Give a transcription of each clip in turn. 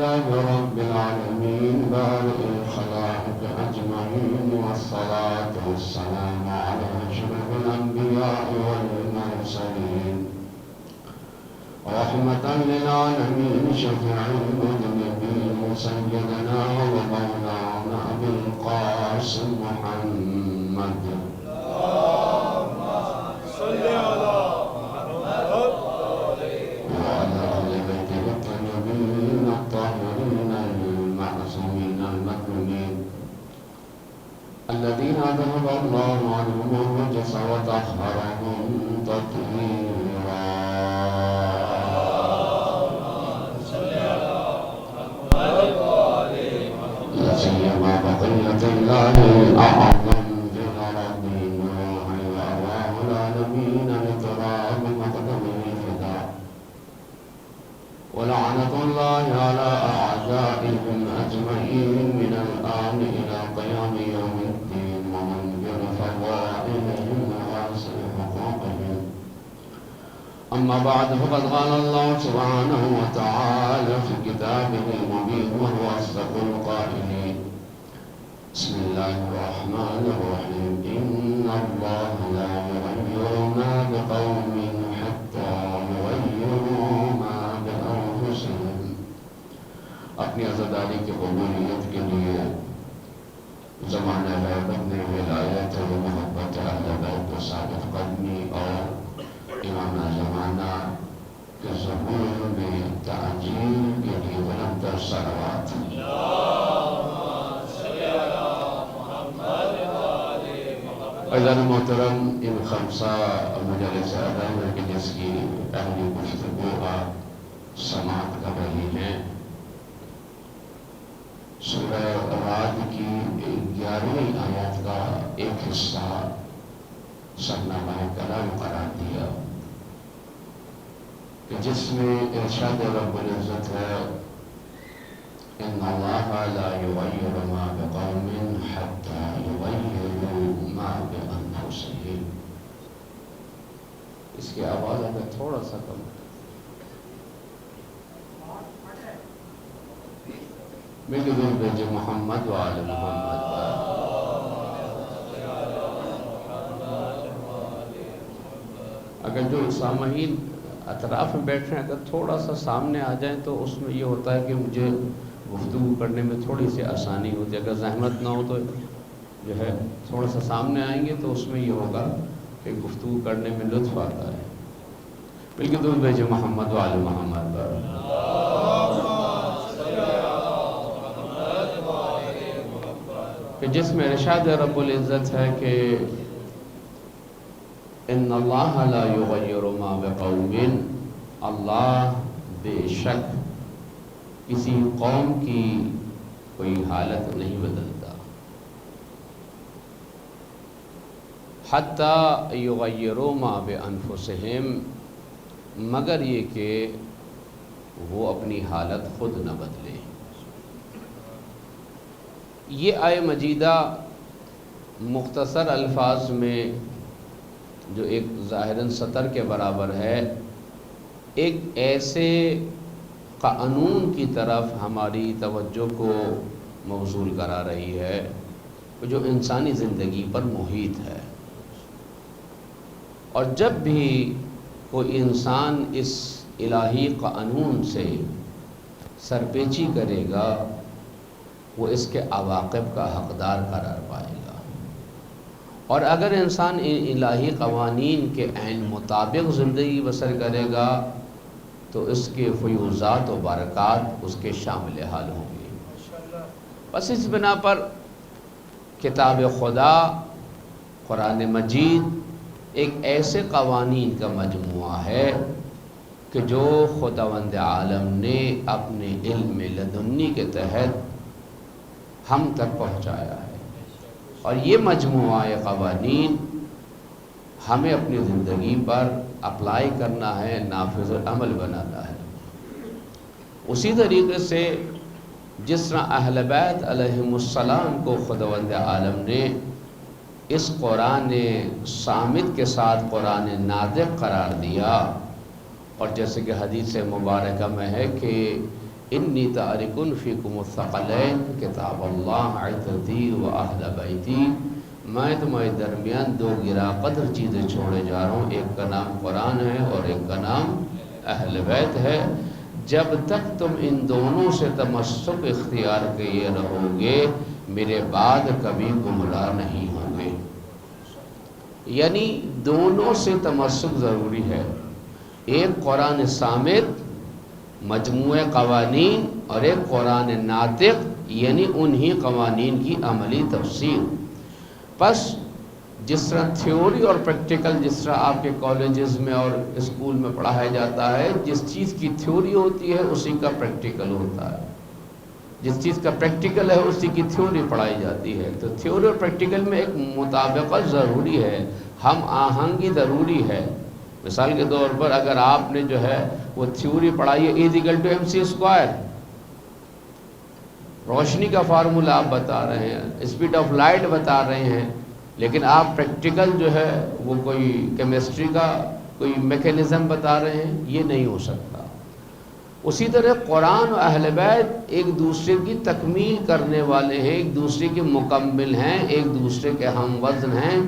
لله رب العالمين بارئ الخلائق أجمعين، والصلاة والسلام على أشرف الأنبياء والمرسلين، رحمة للعالمين، شفيع المذنبين، سيدنا ومولانا أبي القاسم محمد. اللهم صل على محمد وعلى آل بيته الطيبين الطاهرين المعصومين المكرمين الذين أذهب الله عنهم الرجس وطهرهم تطهيرا. لا سيما بقية الله الأعظم في الأرض وحي أرواح العالمين لتراب مقدمه فداء، ولعنة الله على أعدائهم أجمعين من الآن إلى قيام يوم الدين، ومنكر فضائلهم وواسع حقوقهم. أما بعد، فقد قال الله سبحانه وتعالى في كتابه المبين وهو أصدق القائلين: بسم الله الرحمن الرحيم. إن الله لا يغير ما بقوم حتى يغيروا ما بأنفسهم. اپنی عزاداری کی قبولیت کے لیے زمانہ غیبت میں ولایت و محبت اہل بیت و ثابت قدمی اور امام زمانہ کے ظہور میں تعجیل کے لیے بلند صلوات. عزیزان محترم، ان خمسہ مجالس ادب کے جس کی اہلی گفتگو آپ سماعت کر رہی ہیں، سورہ رعد کی 11ویں آیت کا ایک حصہ سرنامہ کلام قرار دیا، کہ جس میں ارشاد رب العزت ہے: ان اللہ لا یغیر ما بقوم حتی یغیروا ما بانفسهم. اس کی آواز اگر تھوڑا سا کم. میرے دل بھیجے محمد وآل محمد. اگر جو سامعین اطراف میں بیٹھ رہے ہیں اگر تھوڑا سا سامنے آ جائیں تو اس میں یہ ہوتا ہے کہ مجھے گفتگو کرنے میں تھوڑی سی آسانی ہوتی ہے. اگر زحمت نہ ہو تو جو ہے تھوڑا سا سامنے آئیں گے تو اس میں یہ ہوگا کہ گفتگو کرنے میں لطف آتا ہے. بلکہ دل بھیجے محمد وآل محمد پر. کہ جس میں ارشاد رب العزت ہے کہ ان اللہ لا یغیر ما بقوم، اللہ بے شک کسی قوم کی کوئی حالت نہیں بدلتا، حتی یغیروا ما بانفسہم، مگر یہ کہ وہ اپنی حالت خود نہ بدلے. یہ آیہ مجیدہ مختصر الفاظ میں جو ایک ظاہراً سطر کے برابر ہے، ایک ایسے قانون کی طرف ہماری توجہ کو مبذول کرا رہی ہے جو انسانی زندگی پر محیط ہے. اور جب بھی کوئی انسان اس الہی قانون سے سرپیچی کرے گا وہ اس کے عواقب کا حقدار قرار پائے گا. اور اگر انسان ان الہی قوانین کے عین مطابق زندگی بسر کرے گا تو اس کے فیوزات و برکات اس کے شامل حال ہوں گے. بس اس بنا پر کتاب خدا قرآن مجید ایک ایسے قوانین کا مجموعہ ہے کہ جو خداوند عالم نے اپنے علم لدنی کے تحت ہم تک پہنچایا ہے. اور یہ مجموعہ قوانین ہمیں اپنی زندگی پر اپلائی کرنا ہے، نافذ العمل بنانا ہے. اسی طریقے سے جس طرح اہل بیت علیہم السلام کو خداوند عالم نے اس قرآن صامت کے ساتھ قرآن ناطق قرار دیا، اور جیسے کہ حدیث مبارکہ میں ہے کہ انی تارکن فیکم الثقلین کتاب اللہ عزتی و اہل بیتی، میں تمہارے درمیان دو گرا قدر چیزیں چھوڑے جا رہا ہوں، ایک کا نام قرآن ہے اور ایک کا نام اہل بیت ہے۔ جب تک تم ان دونوں سے تمسک اختیار کیے رہو گے میرے بعد کبھی گمراہ نہیں ہوں گے۔ یعنی دونوں سے تمسک ضروری ہے، ایک قرآن صامت مجموعہ قوانین اور ایک قرآن ناطق یعنی انہی قوانین کی عملی تفسیر۔ پس جس طرح تھیوری اور پریکٹیکل، جس طرح آپ کے کالجز میں اور اسکول میں پڑھایا جاتا ہے، جس چیز کی تھیوری ہوتی ہے اسی کا پریکٹیکل ہوتا ہے، جس چیز کا پریکٹیکل ہے اسی کی تھیوری پڑھائی جاتی ہے۔ تو تھیوری اور پریکٹیکل میں ایک مطابقت ضروری ہے، ہم آہنگی ضروری ہے۔ مثال کے طور پر اگر آپ نے جو ہے وہ تھیوری پڑھائی ہے E=mc²، روشنی کا فارمولا آپ بتا رہے ہیں، اسپیڈ آف لائٹ بتا رہے ہیں، لیکن آپ پریکٹیکل جو ہے وہ کوئی کیمسٹری کا کوئی میکینزم بتا رہے ہیں، یہ نہیں ہو سکتا۔ اسی طرح قرآن و اہل بیت ایک دوسرے کی تکمیل کرنے والے ہیں، ایک دوسرے کے مکمل ہیں، ایک دوسرے کے ہم وزن ہیں۔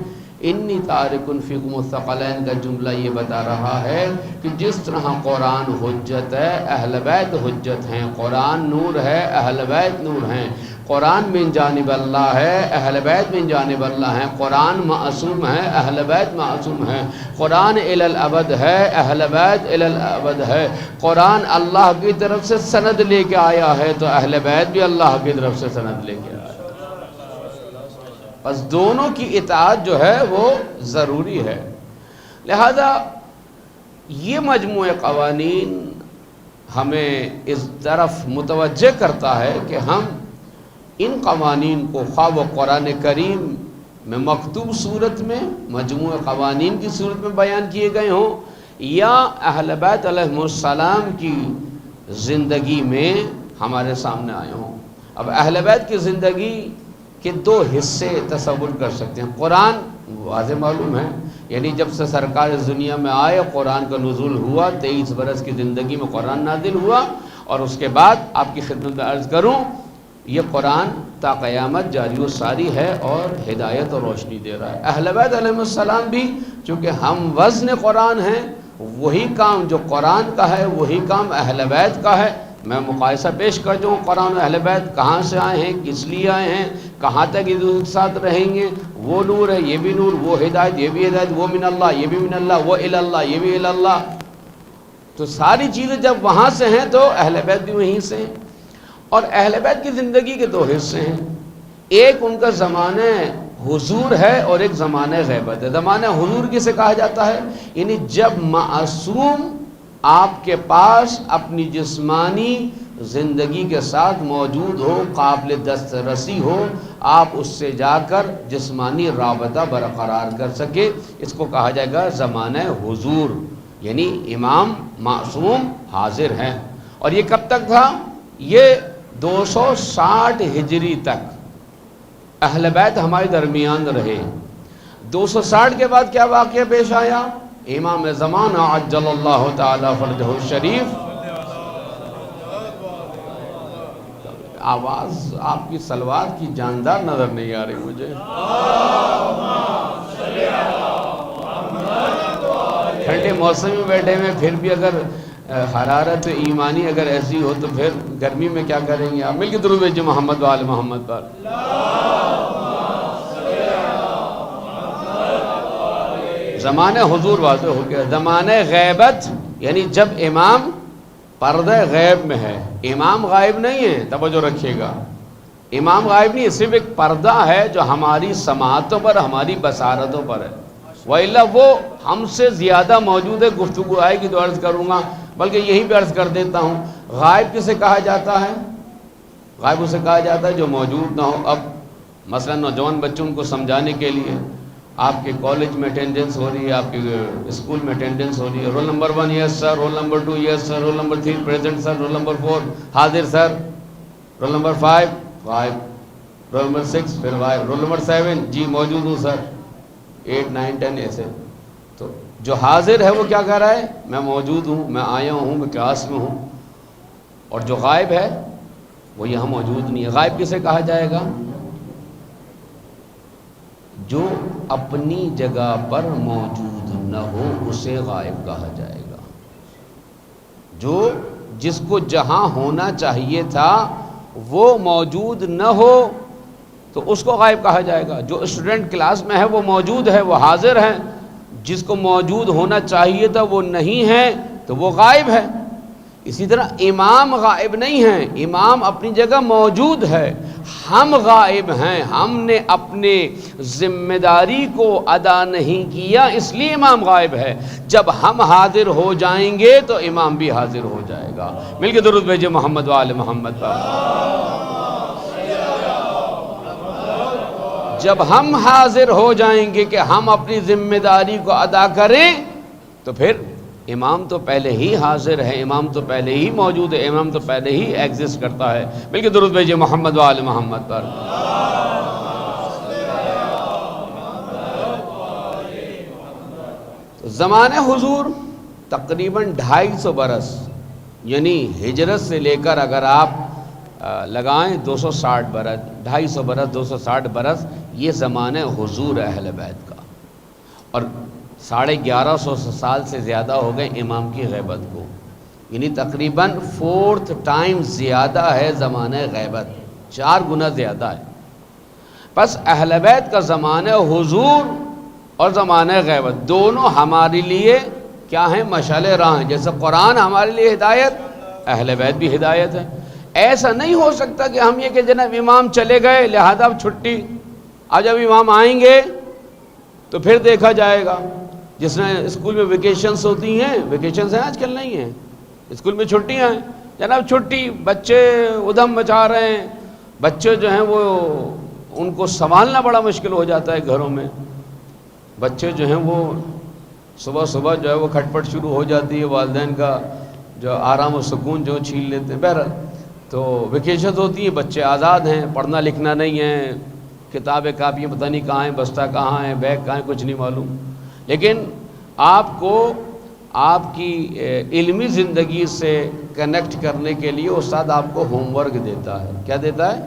انی تارکن فیکم الثقلین کا جملہ یہ بتا رہا ہے کہ جس طرح قرآن حجت ہے اہل بیت حجت ہیں، قرآن نور ہے اہل بیت نور ہیں، قرآن من جانب اللہ ہے اہل بیت من جانب اللہ ہیں، قرآن معصوم ہے اہل بیت معصوم ہے، قرآن الی الابد ہے اہل بیت الی الابد ہے، قرآن اللہ کی طرف سے سند لے کے آیا ہے تو اہل بیت بھی اللہ کی طرف سے سند لے کے آیا۔ بس دونوں کی اطاعت جو ہے وہ ضروری ہے۔ لہذا یہ مجموعہ قوانین ہمیں اس طرف متوجہ کرتا ہے کہ ہم ان قوانین کو خواہ و قرآن کریم میں مکتوب صورت میں مجموعہ قوانین کی صورت میں بیان کیے گئے ہوں یا اہل بیت علیہ السلام کی زندگی میں ہمارے سامنے آئے ہوں۔ اب اہل بیت کی زندگی کے دو حصے تصور کر سکتے ہیں۔ قرآن واضح معلوم ہے، یعنی جب سے سرکار اس دنیا میں آئے قرآن کا نزول ہوا، 23 برس کی زندگی میں قرآن نازل ہوا، اور اس کے بعد آپ کی خدمت میں عرض کروں یہ قرآن تا قیامت جاری و ساری ہے اور ہدایت اور روشنی دے رہا ہے۔ اہل بیت علیہ السلام بھی چونکہ ہم وزن قرآن ہیں، وہی کام جو قرآن کا ہے وہی کام اہل بیت کا ہے۔ میں مقایسہ پیش کر دوں، قرآن و اہل بیت کہاں سے آئے ہیں، کس لیے آئے ہیں، کہاں تک ایک ساتھ رہیں گے۔ وہ نور ہے یہ بھی نور، وہ ہدایت یہ بھی ہدایت، وہ من اللہ یہ بھی من اللہ، وہ الی اللہ یہ بھی الی اللہ۔ تو ساری چیزیں جب وہاں سے ہیں تو اہل بیت بھی وہیں سے ہیں۔ اور اہل بیت کی زندگی کے دو حصے ہیں، ایک ان کا زمانہ حضور ہے اور ایک زمانہ غیبت ہے۔ زمانہ حضور کسے کہا جاتا ہے؟ یعنی جب معصوم آپ کے پاس اپنی جسمانی زندگی کے ساتھ موجود ہو، قابل دسترسی ہو، آپ اس سے جا کر جسمانی رابطہ برقرار کر سکے، اس کو کہا جائے گا زمانہ حضور، یعنی امام معصوم حاضر ہیں۔ اور یہ کب تک تھا؟ یہ 260 ہجری تک اہل بیت ہمارے درمیان رہے۔ 260 کے بعد کیا واقعہ پیش آیا؟ امام زمانہ عجل اللہ تعالی فرجہ الشریف، آواز آپ کی صلوات کی جاندار نظر نہیں آ رہی مجھے۔ ٹھنڈے موسم میں بیٹھے ہوئے پھر بھی اگر حرارت ایمانی اگر ایسی ہو تو پھر گرمی میں کیا کریں گے؟ آپ مل کے درود بھیجو محمد و آل محمد پر۔ زمانہ حضور واضح ہو گیا۔ زمانہ غیبت یعنی جب امام پردہ غیب میں ہے، امام غائب نہیں ہے، توجہ رکھیے گا، امام غائب نہیں ہے، صرف ایک پردہ ہے جو ہماری سماعتوں پر ہماری بصارتوں پر ہے، وَإِلَّا وہ ہم سے زیادہ موجود ہے۔ گفتگو آئے گی تو عرض کروں گا، بلکہ یہی پہ عرض کر دیتا ہوں، غائب کسے کہا جاتا ہے؟ غائب اسے کہا جاتا ہے جو موجود نہ ہو۔ اب مثلا نوجوان بچوں کو سمجھانے کے لیے آپ کے کالج میں اٹینڈنس ہو رہی ہے، آپ کے اسکول میں اٹینڈنس ہو رہی ہے، رول نمبر 1 یس سر، رول نمبر 2 یس سر، رول نمبر 3 پریزنٹ سر، رول نمبر 4 حاضر سر، رول نمبر 5 غائب، رول نمبر 6 پھر غائب، رول نمبر 7 جی موجود ہوں سر، 8 9 10 ایسے۔ تو جو حاضر ہے وہ کیا کہہ رہا ہے؟ میں موجود ہوں، میں آیا ہوں، میں کلاس میں ہوں۔ اور جو غائب ہے وہ یہاں موجود نہیں ہے۔ غائب کسے کہا جائے گا؟ جو اپنی جگہ پر موجود نہ ہو اسے غائب کہا جائے گا۔ جس کو جہاں ہونا چاہیے تھا وہ موجود نہ ہو تو اس کو غائب کہا جائے گا۔ جو اسٹوڈنٹ کلاس میں ہے وہ موجود ہے، وہ حاضر ہے، جس کو موجود ہونا چاہیے تھا وہ نہیں ہے تو وہ غائب ہے۔ اسی طرح امام غائب نہیں ہیں، امام اپنی جگہ موجود ہے، ہم غائب ہیں، ہم نے اپنے ذمہ داری کو ادا نہیں کیا اس لیے امام غائب ہے۔ جب ہم حاضر ہو جائیں گے تو امام بھی حاضر ہو جائے گا۔ مل کے درود بھیجئے محمد و آل محمد پر۔ جب ہم حاضر ہو جائیں گے کہ ہم اپنی ذمہ داری کو ادا کریں تو پھر امام تو پہلے ہی حاضر ہے، امام تو پہلے ہی موجود ہے، امام تو پہلے ہی ایگزسٹ کرتا ہے۔ بلکہ درود بھیجئے محمد و آل محمد پر۔ زمانہ حضور تقریباً 250 برس، یعنی ہجرت سے لے کر اگر آپ لگائیں 260 برس، 250 برس، 260 برس، یہ زمانہ حضور اہل بیت کا، اور 1150 سال سے زیادہ ہو گئے امام کی غیبت کو، یعنی تقریباً 4 ٹائم زیادہ ہے زمانہ غیبت، 4 گنا زیادہ ہے۔ پس اہل بیت کا زمانہ حضور اور زمانہ غیبت دونوں ہمارے لیے کیا ہیں؟ مشعل راہ ہیں۔ جیسے قرآن ہمارے لیے ہدایت، اہل بیت بھی ہدایت ہے۔ ایسا نہیں ہو سکتا کہ ہم یہ کہ جناب امام چلے گئے لہذا اب چھٹی، آج جب امام آئیں گے تو پھر دیکھا جائے گا۔ جس نے اسکول میں ویکیشنز ہوتی ہیں، ویکیشنز ہیں آج کل نہیں ہیں، اسکول میں چھٹیاں ہیں، جناب چھٹی، بچے ادھم مچا رہے ہیں، بچے جو ہیں وہ ان کو سنبھالنا بڑا مشکل ہو جاتا ہے گھروں میں، بچے جو ہیں وہ صبح صبح جو ہے وہ کھٹ پٹ شروع ہو جاتی ہے، والدین کا جو آرام و سکون جو چھین لیتے ہیں۔ بہرحال تو ویکیشنز ہوتی ہیں، بچے آزاد ہیں، پڑھنا لکھنا نہیں ہے، کتابیں کاپیاں پتہ نہیں کہاں ہیں، بستہ کہاں ہے، بیگ کہاں ہے، کچھ نہیں معلوم۔ لیکن آپ کو آپ کی علمی زندگی سے کنیکٹ کرنے کے لیے استاد آپ کو ہوم ورک دیتا ہے۔ کیا دیتا ہے؟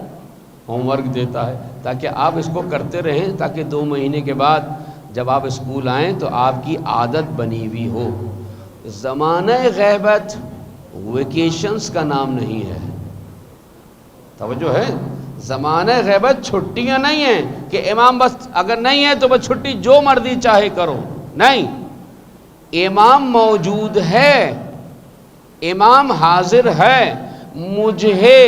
ہوم ورک دیتا ہے، تاکہ آپ اس کو کرتے رہیں، تاکہ 2 مہینے کے بعد جب آپ اسکول آئیں تو آپ کی عادت بنی ہوئی ہو۔ زمانہ غیبت ویکیشنز کا نام نہیں ہے، توجہ ہے، زمانہ غیبت چھٹیاں نہیں ہیں کہ امام بس اگر نہیں ہے تو بس چھٹی جو مرضی چاہے کرو، نہیں، امام موجود ہے، امام حاضر ہے، مجھے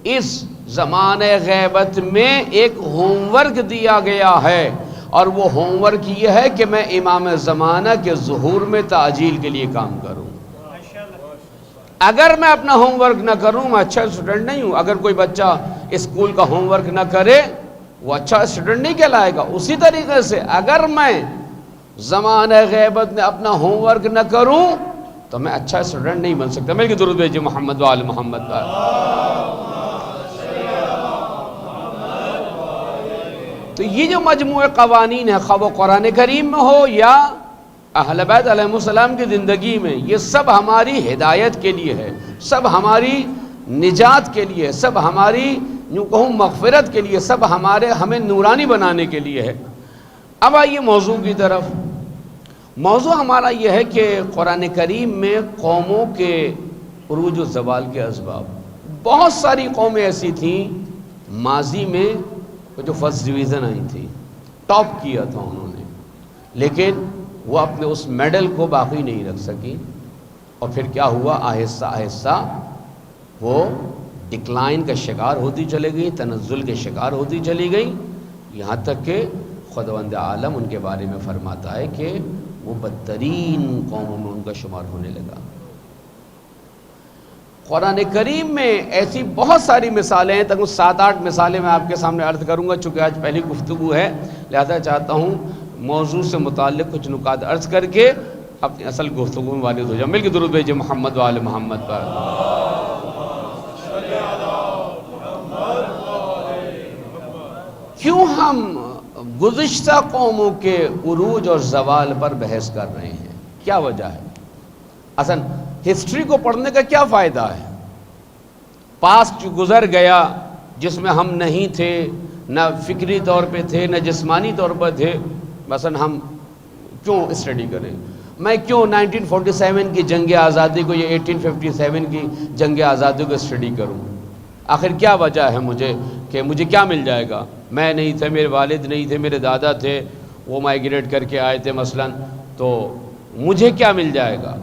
اس زمانہ غیبت میں ایک ہوم ورک دیا گیا ہے، اور وہ ہوم ورک یہ ہے کہ میں امام زمانہ کے ظہور میں تعجیل کے لیے کام کروں۔ اگر میں اپنا ہوم ورک نہ کروں میں اچھا اسٹوڈنٹ نہیں ہوں۔ اگر کوئی بچہ اسکول کا ہوم ورک نہ کرے وہ اچھا اسٹوڈنٹ نہیں کہلائے گا۔ اسی طریقے سے اگر میں زمانہ غیبت میں اپنا ہوم ورک نہ کروں تو میں اچھا اسٹوڈنٹ نہیں بن سکتا۔ میں درود بھیجئے محمد و آل محمد پر۔ تو یہ جو مجموعہ قوانین ہے، خواہ وہ قرآن کریم میں ہو یا اہل بیت علیہ السلام کی زندگی میں، یہ سب ہماری ہدایت کے لیے ہے، سب ہماری نجات کے لیے، سب ہماری یوں کہوں مغفرت کے لیے، سب ہمیں نورانی بنانے کے لیے ہے۔ اب آئیے موضوع کی طرف۔ موضوع ہمارا یہ ہے کہ قرآن کریم میں قوموں کے عروج و زوال کے اسباب۔ بہت ساری قومیں ایسی تھیں ماضی میں جو فرسٹ ڈویژن آئی تھی، ٹاپ کیا تھا انہوں نے، لیکن وہ اپنے اس میڈل کو باقی نہیں رکھ سکی، اور پھر کیا ہوا؟ آہستہ آہستہ وہ ڈکلائن کا شکار ہوتی چلی گئی، تنزل کے شکار ہوتی چلی گئی، یہاں تک کہ خداوند عالم ان کے بارے میں فرماتا ہے کہ وہ بدترین قوموں میں ان کا شمار ہونے لگا۔ قرآن کریم میں ایسی بہت ساری مثالیں ہیں، تقریباً 7-8 مثالیں میں آپ کے سامنے عرض کروں گا، چونکہ آج پہلی گفتگو ہے لہذا چاہتا ہوں موضوع سے متعلق کچھ نکات عرض کر کے اپنی اصل گفتگو میں والد ہو جاؤں۔ مل کے درود بھیجئے محمد و آل محمد پر۔ کیوں ہم گزشتہ قوموں کے عروج اور زوال پر بحث کر رہے ہیں؟ کیا وجہ ہے؟ اصل ہسٹری کو پڑھنے کا کیا فائدہ ہے؟ پاسٹ گزر گیا جس میں ہم نہیں تھے، نہ فکری طور پہ تھے نہ جسمانی طور پر تھے، مثلا ہم کیوں اسٹڈی کریں؟ میں کیوں 1947 کی جنگ آزادی کو یا 1857 کی جنگ آزادی کو اسٹڈی کروں؟ آخر کیا وجہ ہے کہ مجھے کیا مل جائے گا؟ میں نہیں تھا، میرے والد نہیں تھے، میرے دادا تھے، وہ مائیگریٹ کر کے آئے تھے مثلا، تو مجھے کیا مل جائے گا؟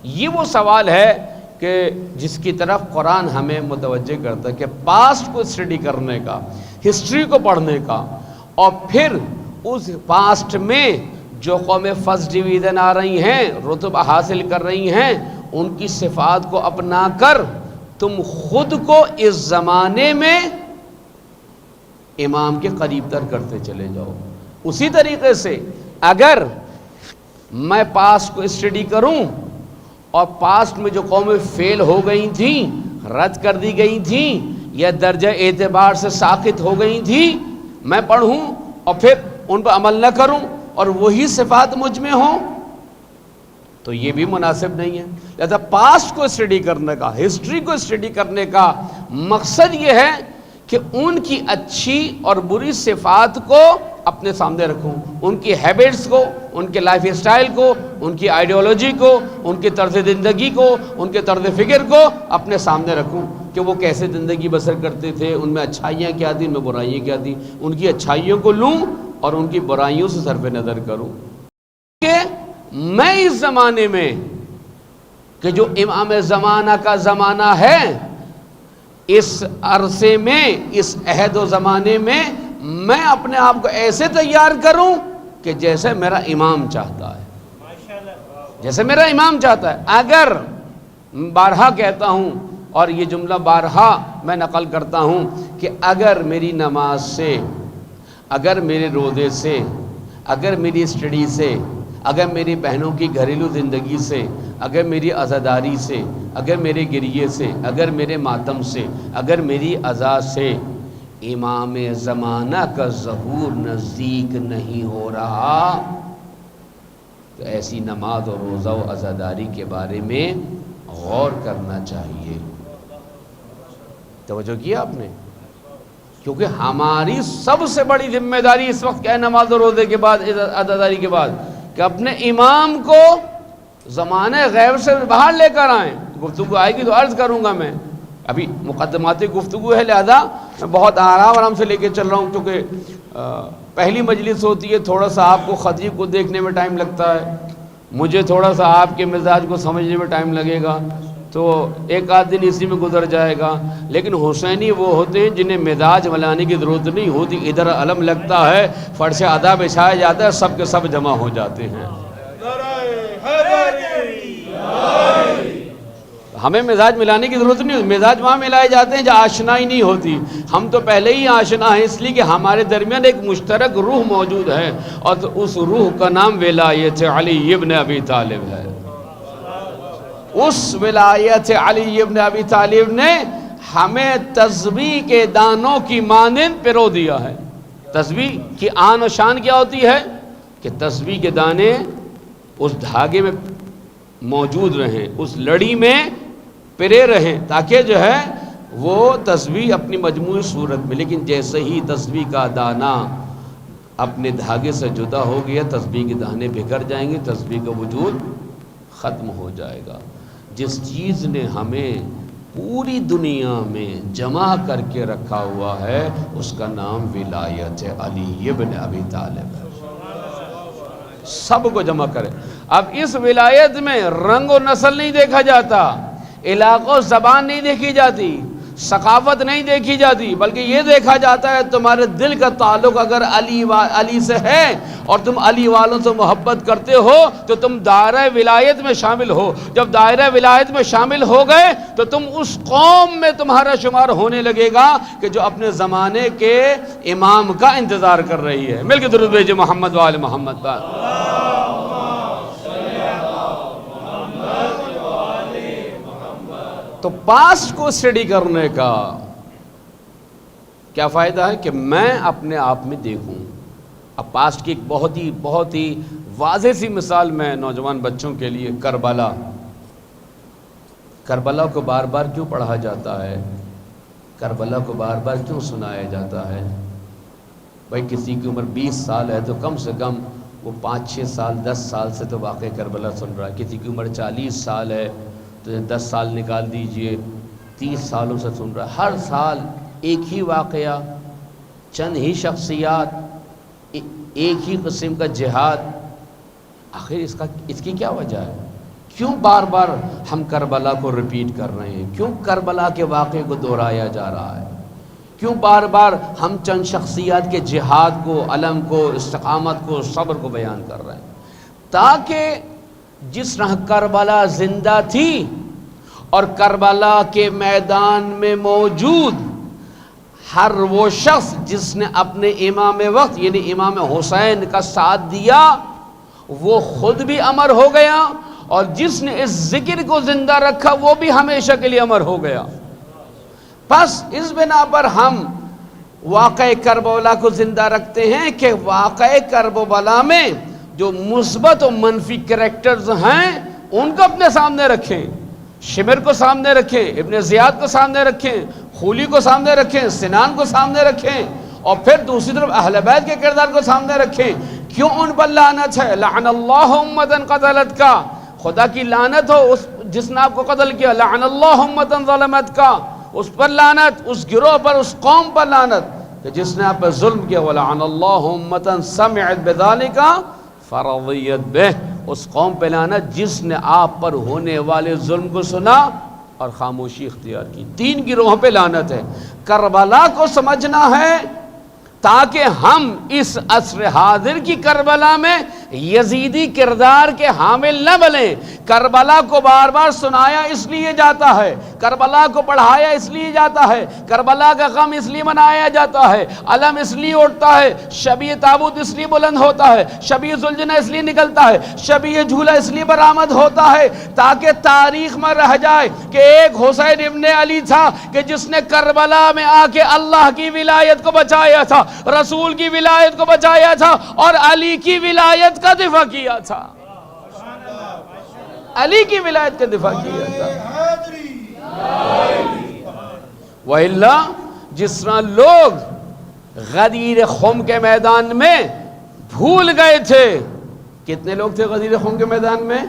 یہ وہ سوال ہے کہ جس کی طرف قرآن ہمیں متوجہ کرتا ہے کہ پاسٹ کو اسٹڈی کرنے کا، ہسٹری کو پڑھنے کا، اور پھر اس پاسٹ میں جو قومیں فرسٹ ڈویژن آ رہی ہیں، رتبہ حاصل کر رہی ہیں، ان کی صفات کو اپنا کر تم خود کو اس زمانے میں امام کے قریب تر کرتے چلے جاؤ۔ اسی طریقے سے اگر میں پاسٹ کو اسٹڈی کروں اور پاسٹ میں جو قومیں فیل ہو گئی تھیں، رد کر دی گئی تھیں یا درجہ اعتبار سے ساقط ہو گئی تھیں، میں پڑھوں اور پھر ان پر عمل نہ کروں اور وہی صفات مجھ میں ہوں، تو یہ بھی مناسب نہیں ہے۔ لہذا پاسٹ کو اسٹڈی کرنے کا، ہسٹری کو اسٹڈی کرنے کا مقصد یہ ہے کہ ان کی اچھی اور بری صفات کو اپنے سامنے رکھوں، ان کی ہیبٹس کو، ان کے لائف اسٹائل کو، ان کی آئیڈیالوجی کو، ان کی طرز زندگی کو، ان کے طرز فکر کو اپنے سامنے رکھوں کہ وہ کیسے زندگی بسر کرتے تھے، ان میں اچھائیاں کیا تھیں، ان میں برائیاں کیا تھیں، ان کی اچھائیوں کو لوں اور ان کی برائیوں سے صرف نظر کروں کہ میں اس زمانے میں کہ جو امام زمانہ کا زمانہ ہے، اس عرصے میں، اس عہد و زمانے میں میں اپنے آپ کو ایسے تیار کروں کہ جیسے میرا امام چاہتا ہے، جیسے میرا امام چاہتا ہے۔ اگر بارہا کہتا ہوں اور یہ جملہ بارہا میں نقل کرتا ہوں کہ اگر میری نماز سے، اگر میرے روزے سے، اگر میری اسٹڈی سے، اگر میری بہنوں کی گھریلو زندگی سے، اگر میری عزاداری سے، اگر میرے گریے سے، اگر میرے ماتم سے، اگر میری عزا سے امام زمانہ کا ظہور نزدیک نہیں ہو رہا، تو ایسی نماز اور روزہ و عزاداری کے بارے میں غور کرنا چاہیے۔ توجہ کیا آپ نے؟ کیونکہ ہماری سب سے بڑی ذمہ داری اس وقت کیا ہے نماز اور روزے کے بعد، عزاداری کے بعد، کہ اپنے امام کو زمانے غیب سے باہر لے کر آئیں۔ گفتگو آئے گی تو عرض کروں گا، میں ابھی مقدماتی گفتگو ہے، لہذا میں بہت آرام سے لے کے چل رہا ہوں، کیونکہ پہلی مجلس ہوتی ہے، تھوڑا سا آپ کو خطیب کو دیکھنے میں ٹائم لگتا ہے، مجھے تھوڑا سا آپ کے مزاج کو سمجھنے میں ٹائم لگے گا، تو ایک آدھ دن اسی میں گزر جائے گا۔ لیکن حسینی وہ ہوتے ہیں جنہیں مزاج ملانے کی ضرورت نہیں ہوتی، ادھر علم لگتا ہے، فرش ادا بچھایا جاتا ہے، سب کے سب جمع ہو جاتے ہیں۔ ہمیں مزاج ملانے کی ضرورت نہیں ہوتی، مزاج وہاں ملائے جاتے ہیں جہاں آشنائی نہیں ہوتی۔ ہم تو پہلے ہی آشنا ہیں، اس لیے کہ ہمارے درمیان ایک مشترک روح موجود ہے، اور اس روح کا نام ولایت علی ابن ابی طالب ہے۔ اس ولایت علی ابن ابی طالب نے ہمیں تسبیح کے دانوں کی مانند پرو دیا ہے۔ تسبیح کی آن و شان کیا ہوتی ہے کہ تسبیح کے دانے اس دھاگے میں موجود رہیں، اس لڑی میں پرے رہیں، تاکہ جو ہے وہ تسبیح اپنی مجموعی صورت میں، لیکن جیسے ہی تسبیح کا دانہ اپنے دھاگے سے جدا ہو گیا، تسبیح کے دانے بکھر جائیں گے، تسبیح کا وجود ختم ہو جائے گا۔ جس چیز نے ہمیں پوری دنیا میں جمع کر کے رکھا ہوا ہے، اس کا نام ولایت علی ابن ابی طالب ہے۔ سب کو جمع کرے۔ اب اس ولایت میں رنگ و نسل نہیں دیکھا جاتا، علاقہ و زبان نہیں دیکھی جاتی، ثقافت نہیں دیکھی جاتی، بلکہ یہ دیکھا جاتا ہے تمہارے دل کا تعلق اگر علی سے ہے اور تم علی والوں سے محبت کرتے ہو تو تم دائرہ ولایت میں شامل ہو۔ جب دائرہ ولایت میں شامل ہو گئے تو تم اس قوم میں تمہارا شمار ہونے لگے گا کہ جو اپنے زمانے کے امام کا انتظار کر رہی ہے۔ مل کے درود بھیجے محمد وآل محمد پر۔ تو پاسٹ کو اسٹڈی کرنے کا کیا فائدہ ہے کہ میں اپنے آپ میں دیکھوں۔ اب پاسٹ کی ایک بہت ہی واضح سی مثال میں نوجوان بچوں کے لیے، کربلا کو بار بار کیوں پڑھا جاتا ہے؟ کربلا کو بار بار کیوں سنایا جاتا ہے؟ بھائی کسی کی عمر 20 سال ہے تو کم سے کم وہ 5-6 سال 10 سال سے تو واقع کربلا سن رہا ہے. کسی کی عمر 40 سال ہے تو 10 سال نکال دیجئے، 30 سالوں سے سن رہا ہے. ہر سال ایک ہی واقعہ، چند ہی شخصیات، ایک ہی قسم کا جہاد. آخر اس کی کیا وجہ ہے؟ کیوں بار بار ہم کربلا کو ریپیٹ کر رہے ہیں؟ کیوں کربلا کے واقعے کو دہرایا جا رہا ہے؟ کیوں بار بار ہم چند شخصیات کے جہاد کو، علم کو، استقامت کو، صبر کو بیان کر رہے ہیں؟ تاکہ جس طرح کربلا زندہ تھی اور کربلا کے میدان میں موجود ہر وہ شخص جس نے اپنے امام وقت یعنی امام حسین کا ساتھ دیا وہ خود بھی امر ہو گیا، اور جس نے اس ذکر کو زندہ رکھا وہ بھی ہمیشہ کے لیے امر ہو گیا. بس اس بنا پر ہم واقع کربلا کو زندہ رکھتے ہیں کہ واقع کربلا میں جو مثبت و منفی کریکٹرز ہیں ان کو اپنے سامنے رکھیں. شمر کو سامنے رکھیں، ابن زیاد کو سامنے رکھیں، خولی کو سامنے رکھیں، سنان کو سامنے رکھیں، اور پھر دوسری طرف اہل بیت کے کردار کو سامنے رکھیں. کیوں ان پر لعنت ہے؟ لعن اللہ امتن قتلت کا، خدا کی لعنت ہو اس جس نے آپ کو قتل کیا. لعن اللہ امتن ظلمت کا، اس پر لعنت، اس گروہ پر، اس قوم پر لعنت کہ جس نے آپ پر ظلم کیا. ولعن اللہ امتن سمعت بذالک فرضیت بہ، اس قوم پہ لعنت جس نے آپ پر ہونے والے ظلم کو سنا اور خاموشی اختیار کی. 3 گروہوں پہ لعنت ہے. کربلا کو سمجھنا ہے تاکہ ہم اس عصر حاضر کی کربلا میں یزیدی کردار کے حامل نہ بنیں. کربلا کو بار بار سنایا اس لیے جاتا ہے، کربلا کو پڑھایا اس لیے جاتا ہے، کربلا کا غم اس لیے منایا جاتا ہے، علم اس لیے اٹھتا ہے، شبیہ تابوت اس لیے بلند ہوتا ہے، شبیہ ذوالجنہ اس لیے نکلتا ہے، شبیہ جھولا اس لیے برآمد ہوتا ہے تاکہ تاریخ میں رہ جائے کہ ایک حسین ابن علی تھا کہ جس نے کربلا میں آ کے اللہ کی ولایت کو بچایا تھا، رسول کی ولایت کو بچایا تھا، اور علی کی ولایت کا دفاع کیا تھا. علی کی ولایت کا دفاع کیا تھا. وَإِلَّا جس طرح لوگ غدیر خم کے میدان میں بھول گئے تھے. کتنے لوگ تھے غدیر خم کے میدان میں؟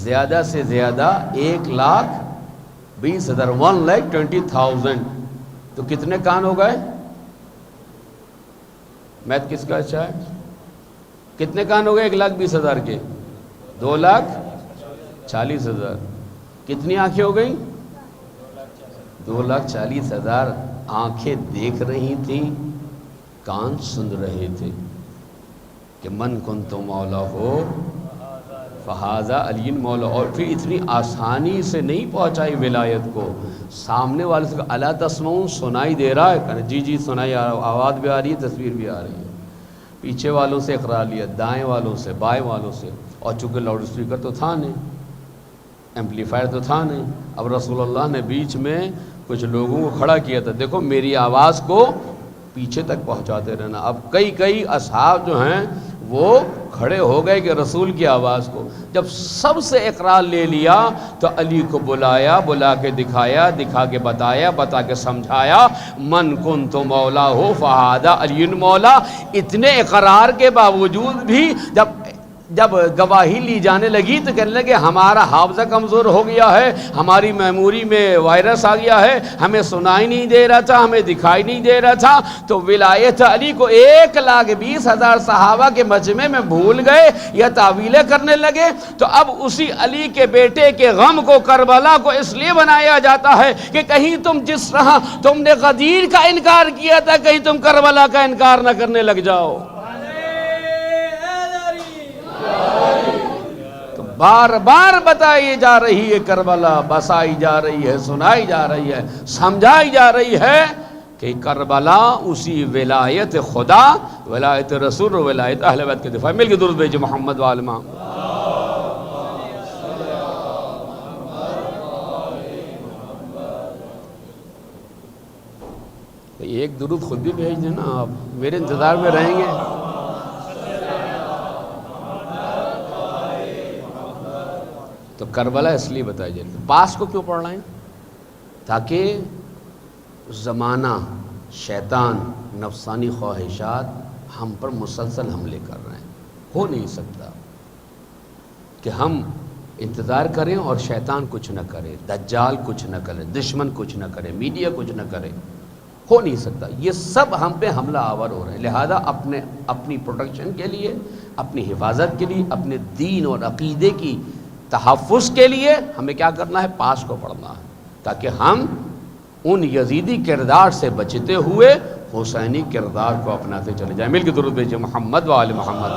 زیادہ سے زیادہ 1,20,000 1,20,000. تو کتنے کان ہو گئے؟ میتھ کس کا اچھا ہے؟ کتنے کان ہو گئے 1,20,000 کے؟ 2,40,000. کتنی آنکھیں ہو گئیں؟ 2,40,000 آنکھیں دیکھ رہی تھیں، کان سن رہے تھے کہ من کنت مولا ہو فہذا علی مولا. اور پھر اتنی آسانی سے نہیں پہنچائی ولایت کو. سامنے والے سے الا تسمعون، سنائی دے رہا ہے؟ کہ جی جی سنائی آ رہا، آواز بھی آ رہی ہے، تصویر بھی آ رہی ہے. پیچھے والوں سے اقرار لیا، دائیں والوں سے، بائیں والوں سے. اور چونکہ لاؤڈ اسپیکر تو تھا نہیں، ایمپلیفائر تو تھا نہیں. اب رسول اللہ نے بیچ میں کچھ لوگوں کو کھڑا کیا تھا، دیکھو میری آواز کو پیچھے تک پہنچاتے رہنا. اب کئی اصحاب جو ہیں وہ کھڑے ہو گئے کہ رسول کی آواز کو. جب سب سے اقرار لے لیا تو علی کو بلایا، بلا کے دکھایا، دکھا کے بتایا، بتا کے سمجھایا. من کنت مولا ہو فہذا علی مولا. اتنے اقرار کے باوجود بھی جب گواہی لی جانے لگی تو کہنے لگے ہمارا حافظہ کمزور ہو گیا ہے، ہماری میموری میں وائرس آ گیا ہے، ہمیں سنائی نہیں دے رہا تھا، ہمیں دکھائی نہیں دے رہا تھا. تو ولایت علی کو 1,20,000 صحابہ کے مجمع میں بھول گئے یا تعویلیں کرنے لگے. تو اب اسی علی کے بیٹے کے غم کو، کربلا کو اس لیے بنایا جاتا ہے کہ کہیں تم جس طرح تم نے غدیر کا انکار کیا تھا کہیں تم کربلا کا انکار نہ کرنے لگ جاؤ. تو بار بار بتائی جا رہی ہے کربلا، بسائی جا رہی ہے، سنائی جا رہی ہے، سمجھائی جا رہی ہے کہ کربلا اسی ولایت خدا، ولایت رسول و ولایت اہل بیت کے دفاع. مل کے درود بھیجے محمد وآل محمد. ایک درود خود بھی بھیج دینا، آپ میرے انتظار میں رہیں گے. تو کربلا اس لیے بتایا جائے. پاس کو کیوں پڑھ رہے ہیں؟ تاکہ زمانہ، شیطان، نفسانی خواہشات ہم پر مسلسل حملے کر رہے ہیں۔ ہو نہیں سکتا کہ ہم انتظار کریں اور شیطان کچھ نہ کرے، دجال کچھ نہ کرے، دشمن کچھ نہ کرے، میڈیا کچھ نہ کرے، ہو نہیں سکتا۔ یہ سب ہم پہ حملہ آور ہو رہے ہیں، لہذا اپنی پروٹیکشن کے لیے، اپنی حفاظت کے لیے، اپنے دین اور عقیدے کی تحفظ کے لیے ہمیں کیا کرنا ہے؟ پاس کو پڑھنا ہے، تاکہ ہم ان یزیدی کردار سے بچتے ہوئے حسینی کردار کو اپناتے چلے جائیں۔ مل کے درود بھیجیں محمد و آل محمد۔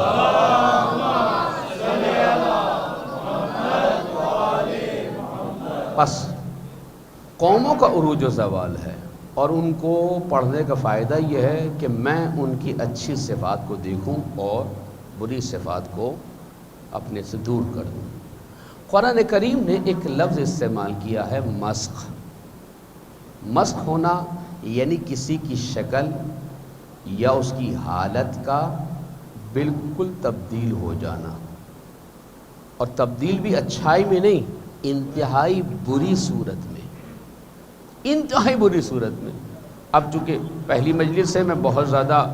بس قوموں کا عروج و زوال ہے، اور ان کو پڑھنے کا فائدہ یہ ہے کہ میں ان کی اچھی صفات کو دیکھوں اور بری صفات کو اپنے سے دور کر دوں۔ قرآن کریم نے ایک لفظ استعمال کیا ہے، مسخ۔ مسخ ہونا یعنی کسی کی شکل یا اس کی حالت کا بالکل تبدیل ہو جانا، اور تبدیل بھی اچھائی میں نہیں، انتہائی بری صورت میں، انتہائی بری صورت میں۔ اب چونکہ پہلی مجلس سے میں بہت زیادہ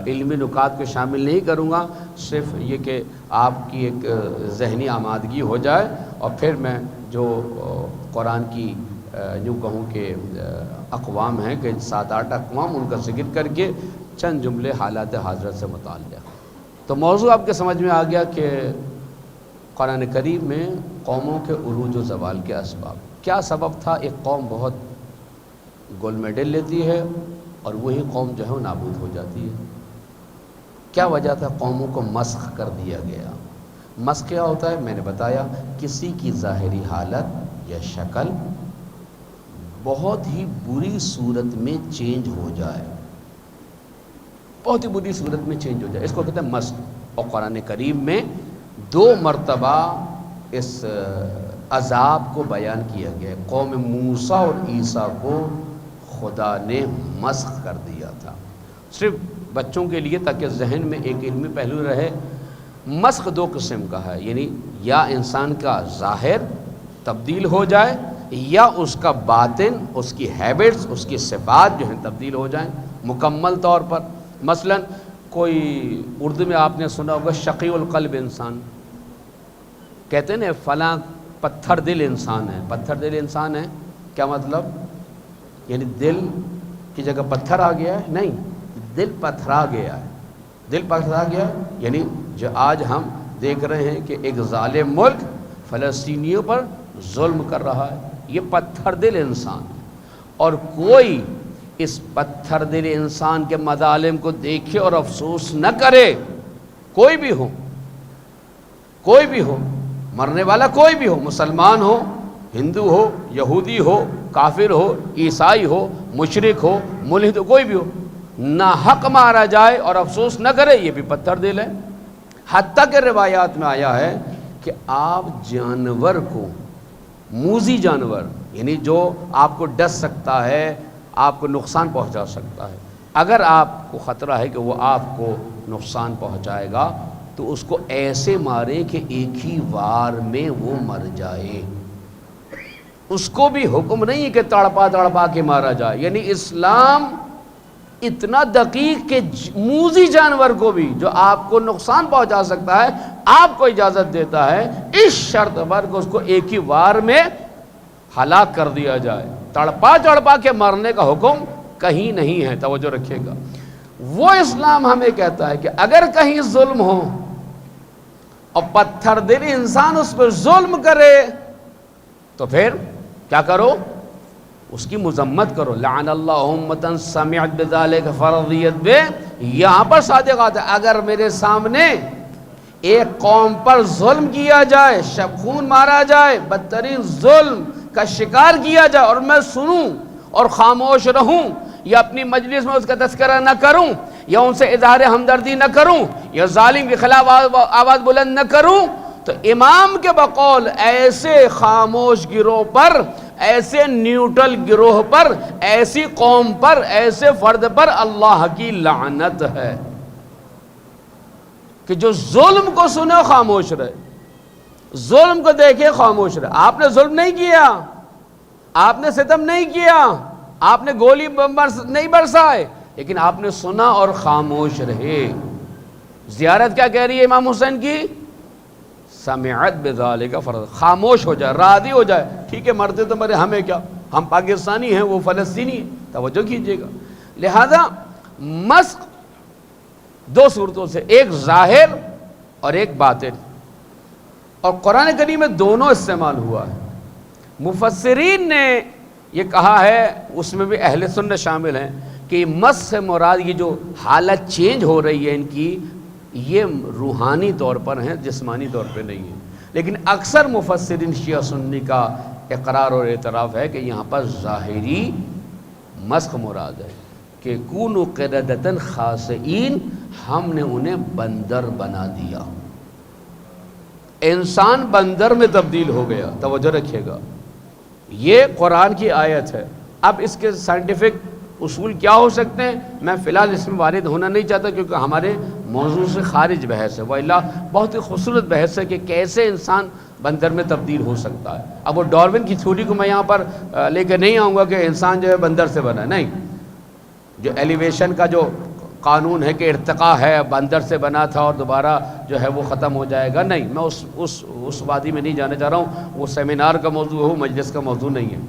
علمی نکات کو شامل نہیں کروں گا، صرف یہ کہ آپ کی ایک ذہنی آمادگی ہو جائے، اور پھر میں جو قرآن کی یوں کہوں کہ اقوام ہیں کہ 7-8 اقوام، ان کا ذکر کر کے چند جملے حالات حاضرہ سے متعلق۔ تو موضوع آپ کے سمجھ میں آ گیا کہ قرآن کریم میں قوموں کے عروج و زوال کے اسباب کیا سبب تھا۔ ایک قوم بہت گول میڈل لیتی ہے اور وہی قوم جو ہے وہ نابود ہو جاتی ہے۔ کیا وجہ تھا؟ قوموں کو مسخ کر دیا گیا۔ مسخ کیا ہوتا ہے؟ میں نے بتایا، کسی کی ظاہری حالت یا شکل بہت ہی بری صورت میں چینج ہو جائے، بہت ہی بری صورت میں چینج ہو جائے، اس کو کہتے ہیں مسخ۔ اور قرآن کریم میں 2 مرتبہ اس عذاب کو بیان کیا گیا ہے۔ قوم موسیٰ اور عیسیٰ کو خدا نے مسخ کر دیا تھا۔ صرف بچوں کے لیے تاکہ ذہن میں ایک علمی پہلو رہے، مسخ 2 قسم کا ہے، یعنی یا انسان کا ظاہر تبدیل ہو جائے، یا اس کا باطن، اس کی ہیبٹس، اس کی صفات جو ہیں تبدیل ہو جائیں مکمل طور پر۔ مثلا کوئی اردو میں آپ نے سنا ہوگا شقی القلب انسان، کہتے ہیں نا فلاں پتھر دل انسان ہے۔ پتھر دل انسان ہے کیا مطلب؟ یعنی دل کی جگہ پتھر آ گیا ہے؟ نہیں، دل پتھرا گیا ہے۔ دل پتھرا گیا یعنی جو آج ہم دیکھ رہے ہیں کہ ایک ظالم ملک فلسطینیوں پر ظلم کر رہا ہے، یہ پتھر دل انسان ہے۔ اور کوئی اس پتھر دل انسان کے مظالم کو دیکھے اور افسوس نہ کرے، کوئی بھی ہو، کوئی بھی ہو، مرنے والا کوئی بھی ہو، مسلمان ہو، ہندو ہو، یہودی ہو، کافر ہو، عیسائی ہو، مشرک ہو، ملحد ہو، کوئی بھی ہو، نہ حق مارا جائے اور افسوس نہ کرے، یہ بھی پتھر دل ہے۔ حتیٰ کہ روایات میں آیا ہے کہ آپ جانور کو، موذی جانور یعنی جو آپ کو ڈس سکتا ہے، آپ کو نقصان پہنچا سکتا ہے، اگر آپ کو خطرہ ہے کہ وہ آپ کو نقصان پہنچائے گا تو اس کو ایسے مارے کہ ایک ہی وار میں وہ مر جائے۔ اس کو بھی حکم نہیں ہے کہ تڑپا کے مارا جائے، یعنی اسلام اتنا دقیق کہ موذی جانور کو بھی جو آپ کو نقصان پہنچا سکتا ہے آپ کو اجازت دیتا ہے، اس شرط پر کہ اس کو ایک ہی وار میں ہلاک کر دیا جائے۔ تڑپا کے مرنے کا حکم کہیں نہیں ہے، توجہ رکھیے گا۔ وہ اسلام ہمیں کہتا ہے کہ اگر کہیں ظلم ہو اور پتھر دل انسان اس پر ظلم کرے تو پھر کیا کرو؟ اس کی مذمت کرو۔ لعن اللہ امتا سمعت بذالک فرضیت بے، یہاں پر صادقات ہے، اگر میرے سامنے ایک قوم پر ظلم کیا جائے، خون مارا جائے، بدترین ظلم کا شکار کیا جائے، اور میں سنوں اور خاموش رہوں، یا اپنی مجلس میں اس کا تذکرہ نہ کروں، یا ان سے اظہار ہمدردی نہ کروں، یا ظالم کے خلاف آواز بلند نہ کروں، تو امام کے بقول ایسے خاموش گروہ پر، ایسے نیوٹرل گروہ پر، ایسی قوم پر، ایسے فرد پر اللہ کی لعنت ہے کہ جو ظلم کو سنے خاموش رہے، ظلم کو دیکھے خاموش رہے۔ آپ نے ظلم نہیں کیا، آپ نے ستم نہیں کیا، آپ نے گولی نہیں برسائے، لیکن آپ نے سنا اور خاموش رہے۔ زیارت کیا کہہ رہی ہے امام حسین کی؟ سمعت بذالک فرض، خاموش ہو جائے، راضی ہو جائے، ٹھیک ہے مرتے تو مرے، ہمیں کیا، ہم پاکستانی ہیں وہ فلسطینی ہیں، توجہ کیجئے گا۔ لہذا مسخ دو صورتوں سے، ایک ظاہر اور ایک باطن، اور قرآن کریم میں دونوں استعمال ہوا ہے۔ مفسرین نے یہ کہا ہے، اس میں بھی اہل سنت شامل ہیں، کہ مسخ سے مراد یہ جو حالت چینج ہو رہی ہے ان کی، یہ روحانی طور پر ہیں، جسمانی طور پہ نہیں ہے۔ لیکن اکثر مفسرین شیعہ سنی کا اقرار اور اعتراف ہے کہ یہاں پر ظاہری مسخ مراد ہے، کہ کونوا قردۃ خاسئین، ہم نے انہیں بندر بنا دیا، انسان بندر میں تبدیل ہو گیا۔ توجہ رکھیے گا، یہ قرآن کی آیت ہے۔ اب اس کے سائنٹیفک اصول کیا ہو سکتے ہیں، میں فی الحال اس میں وارد ہونا نہیں چاہتا، کیونکہ ہمارے موضوع سے خارج بحث ہے، وإلا بہت ہی خوبصورت بحث ہے کہ کیسے انسان بندر میں تبدیل ہو سکتا ہے۔ اب وہ ڈارون کی تھیوری کو میں یہاں پر لے کے نہیں آؤں گا کہ انسان جو ہے بندر سے بنا ہے، نہیں، جو ایلیویشن کا جو قانون ہے کہ ارتقاء ہے، بندر سے بنا تھا اور دوبارہ جو ہے وہ ختم ہو جائے گا، نہیں، میں اس وادی میں نہیں جانا چاہ رہا ہوں، وہ سیمینار کا موضوع ہو، مجلس کا موضوع نہیں ہے،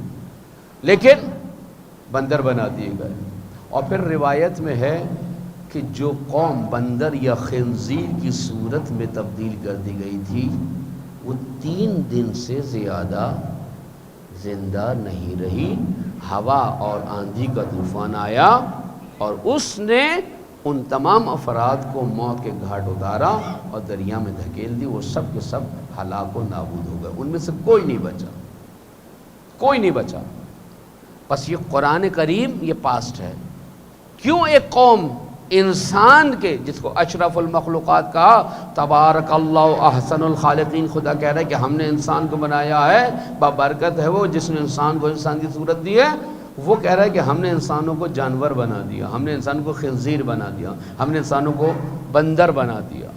لیکن بندر بنا دیے گئے۔ اور پھر روایت میں ہے کہ جو قوم بندر یا خنزیر کی صورت میں تبدیل کر دی گئی تھی، وہ 3 دن سے زیادہ زندہ نہیں رہی۔ ہوا اور آندھی کا طوفان آیا اور اس نے ان تمام افراد کو موت کے گھاٹ اتارا اور دریا میں دھکیل دی، وہ سب کے سب ہلاک و نابود ہو گئے، ان میں سے کوئی نہیں بچا، کوئی نہیں بچا۔ بس یہ قرآن کریم یہ پاسٹ ہے۔ کیوں ایک قوم انسان کے، جس کو اشرف المخلوقات کہا، تبارک اللہ احسن الخالقین، خدا کہہ رہا ہے کہ ہم نے انسان کو بنایا ہے، بابرکت ہے وہ جس نے انسان کو انسان کی صورت دی ہے۔ وہ کہہ رہا ہے کہ ہم نے انسانوں کو جانور بنا دیا، ہم نے انسان کو خنزیر بنا دیا، ہم نے انسانوں کو بندر بنا دیا۔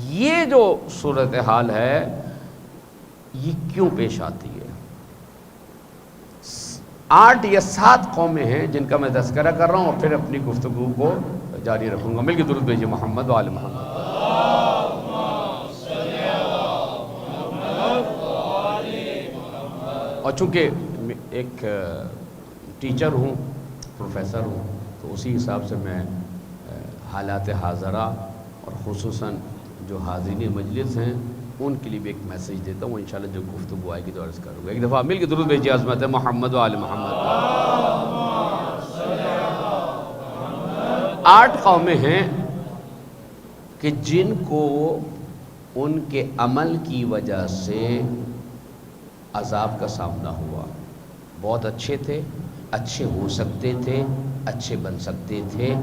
یہ جو صورتحال ہے یہ کیوں پیش آتی ہے؟ 8 یا 7 قومیں ہیں جن کا میں تذکرہ کر رہا ہوں، اور پھر اپنی گفتگو کو جاری رکھوں گا۔ مل کے درود بھیجیے محمد و آل محمد۔ اور چونکہ ایک ٹیچر ہوں، پروفیسر ہوں، تو اسی حساب سے میں حالات حاضرہ اور خصوصاً جو حاضرین مجلس ہیں ان کے لیے بھی ایک میسیج دیتا ہوں، انشاءاللہ جو گفتگو آئے گی تو عرض کروں گا۔ ایک دفعہ مل کے درود بھیجیے عظمت محمد و آل محمد۔ 8 قومیں ہیں کہ جن کو ان کے عمل کی وجہ سے عذاب کا سامنا ہوا۔ بہت اچھے تھے، اچھے ہو سکتے تھے، اچھے بن سکتے تھے،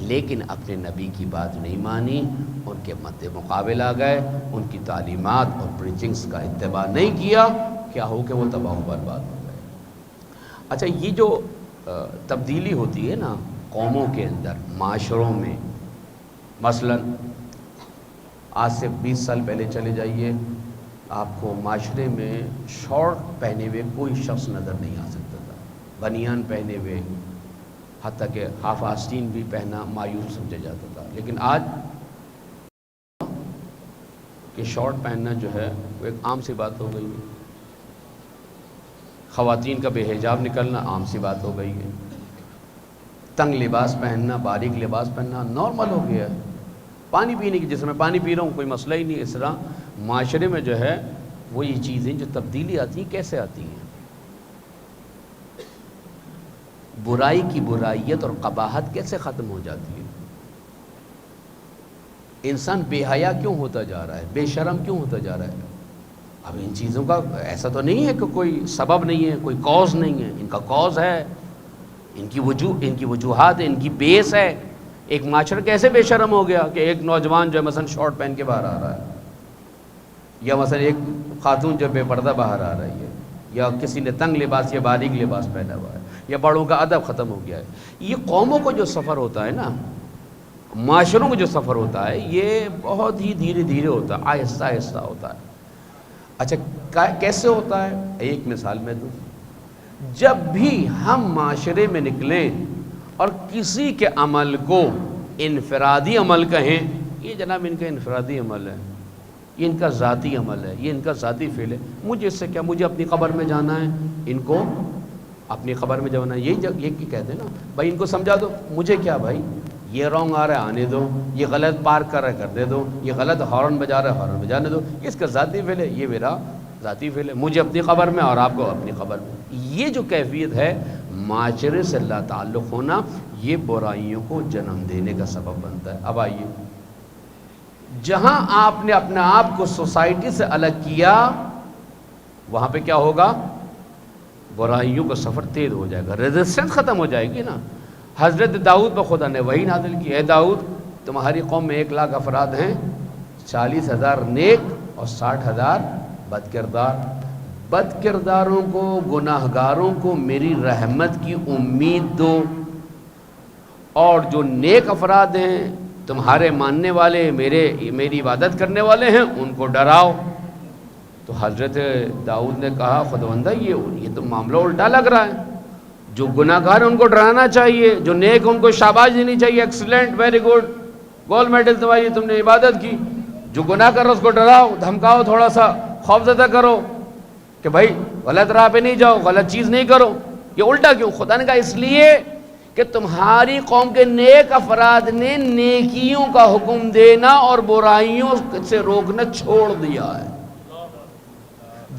لیکن اپنے نبی کی بات نہیں مانی، ان کے مد مقابل آ گئے، ان کی تعلیمات اور پریچنگز کا اتباع نہیں کیا، کیا ہو کہ وہ تباہ و برباد ہو گئے۔ اچھا، یہ جو تبدیلی ہوتی ہے نا قوموں کے اندر، معاشروں میں، مثلا آج سے 20 سال پہلے چلے جائیے، آپ کو معاشرے میں شارٹ پہنے ہوئے کوئی شخص نظر نہیں آ سکتا تھا، بنیان پہنے ہوئے، حتیٰ کہ ہاف آستین بھی پہنا مایوس سمجھا جاتا تھا۔ لیکن آج کہ شارٹ پہننا جو ہے وہ ایک عام سی بات ہو گئی ہے، خواتین کا بے حجاب نکلنا عام سی بات ہو گئی ہے، تنگ لباس پہننا، باریک لباس پہننا نارمل ہو گیا ہے۔ پانی پینے کی، جس میں پانی پی رہا ہوں کوئی مسئلہ ہی نہیں۔ اس طرح معاشرے میں جو ہے وہ یہ چیزیں جو تبدیلی آتی ہیں کیسے آتی ہیں؟ برائی کی برائیت اور قباحت کیسے ختم ہو جاتی ہے؟ انسان بے حیا کیوں ہوتا جا رہا ہے، بے شرم کیوں ہوتا جا رہا ہے؟ اب ان چیزوں کا ایسا تو نہیں ہے کہ کوئی سبب نہیں ہے، کوئی کاز نہیں ہے، ان کا کاز ہے، ان کی وجوہات ہیں، ان کی بیس ہے۔ ایک معاشرہ کیسے بے شرم ہو گیا کہ ایک نوجوان جو ہے مثلا شارٹ پہن کے باہر آ رہا ہے، یا مثلا ایک خاتون جو بے پردہ باہر آ رہی ہے، یا کسی نے تنگ لباس یا باریک لباس پہنا ہوا ہے، یا بڑوں کا ادب ختم ہو گیا ہے۔ یہ قوموں کو جو سفر ہوتا ہے نا، معاشروں کو جو سفر ہوتا ہے، یہ بہت ہی دھیرے دھیرے ہوتا ہے، آہستہ آہستہ ہوتا ہے۔ اچھا کیسے ہوتا ہے؟ ایک مثال میں دوں، جب بھی ہم معاشرے میں نکلیں اور کسی کے عمل کو انفرادی عمل کہیں، یہ جناب ان کا انفرادی عمل ہے، یہ ان کا ذاتی عمل ہے، یہ ان کا ذاتی فعل ہے، مجھے اس سے کیا، مجھے اپنی قبر میں جانا ہے، ان کو اپنی قبر میں جانا ہے، یہ کہتے ہیں نا بھائی ان کو سمجھا دو، مجھے کیا بھائی، یہ رونگ آ رہا ہے آنے دو، یہ غلط پارک کر رہا ہے کر دے دو، یہ غلط ہارن بجا رہا ہے ہارن بجانے دو، یہ اس کا ذاتی فعل ہے، یہ میرا ذاتی فعل ہے، مجھے اپنی قبر میں اور آپ کو اپنی قبر میں۔ یہ جو کیفیت ہے معاشرے سے لا تعلق ہونا، یہ برائیوں کو جنم دینے کا سبب بنتا ہے۔ اب آئیے، جہاں آپ نے اپنے آپ کو سوسائٹی سے الگ کیا، وہاں پہ کیا ہوگا، برائیوں کا سفر تیز ہو جائے گا، ریزسٹنس ختم ہو جائے گی نا۔ حضرت داؤد پر خدا نے وحی نازل کی، اے داؤد تمہاری قوم میں 1,00,000 افراد ہیں، 40,000 نیک اور 60,000 بد کردار، بد کرداروں کو، گناہگاروں کو میری رحمت کی امید دو، اور جو نیک افراد ہیں تمہارے ماننے والے، میری عبادت کرنے والے ہیں، ان کو ڈراؤ۔ تو حضرت داؤد نے کہا خداوندہ یہ تو معاملہ الٹا لگ رہا ہے، جو گناہ گار ہیں ان کو ڈرانا چاہیے، جو نیک ان کو شاباش دینی چاہیے، excellent, very good, gold medal تمہاری، تم نے عبادت کی۔ جو گناہ کر رہا اس کو ڈراؤ، دھمکاؤ، تھوڑا سا خوف زدہ کرو کہ بھائی غلط راہ پہ نہیں جاؤ، غلط چیز نہیں کرو۔ یہ الٹا کیوں؟ خدا نے کہا اس لیے کہ تمہاری قوم کے نیک افراد نے نیکیوں کا حکم دینا اور برائیوں سے روکنا چھوڑ دیا ہے۔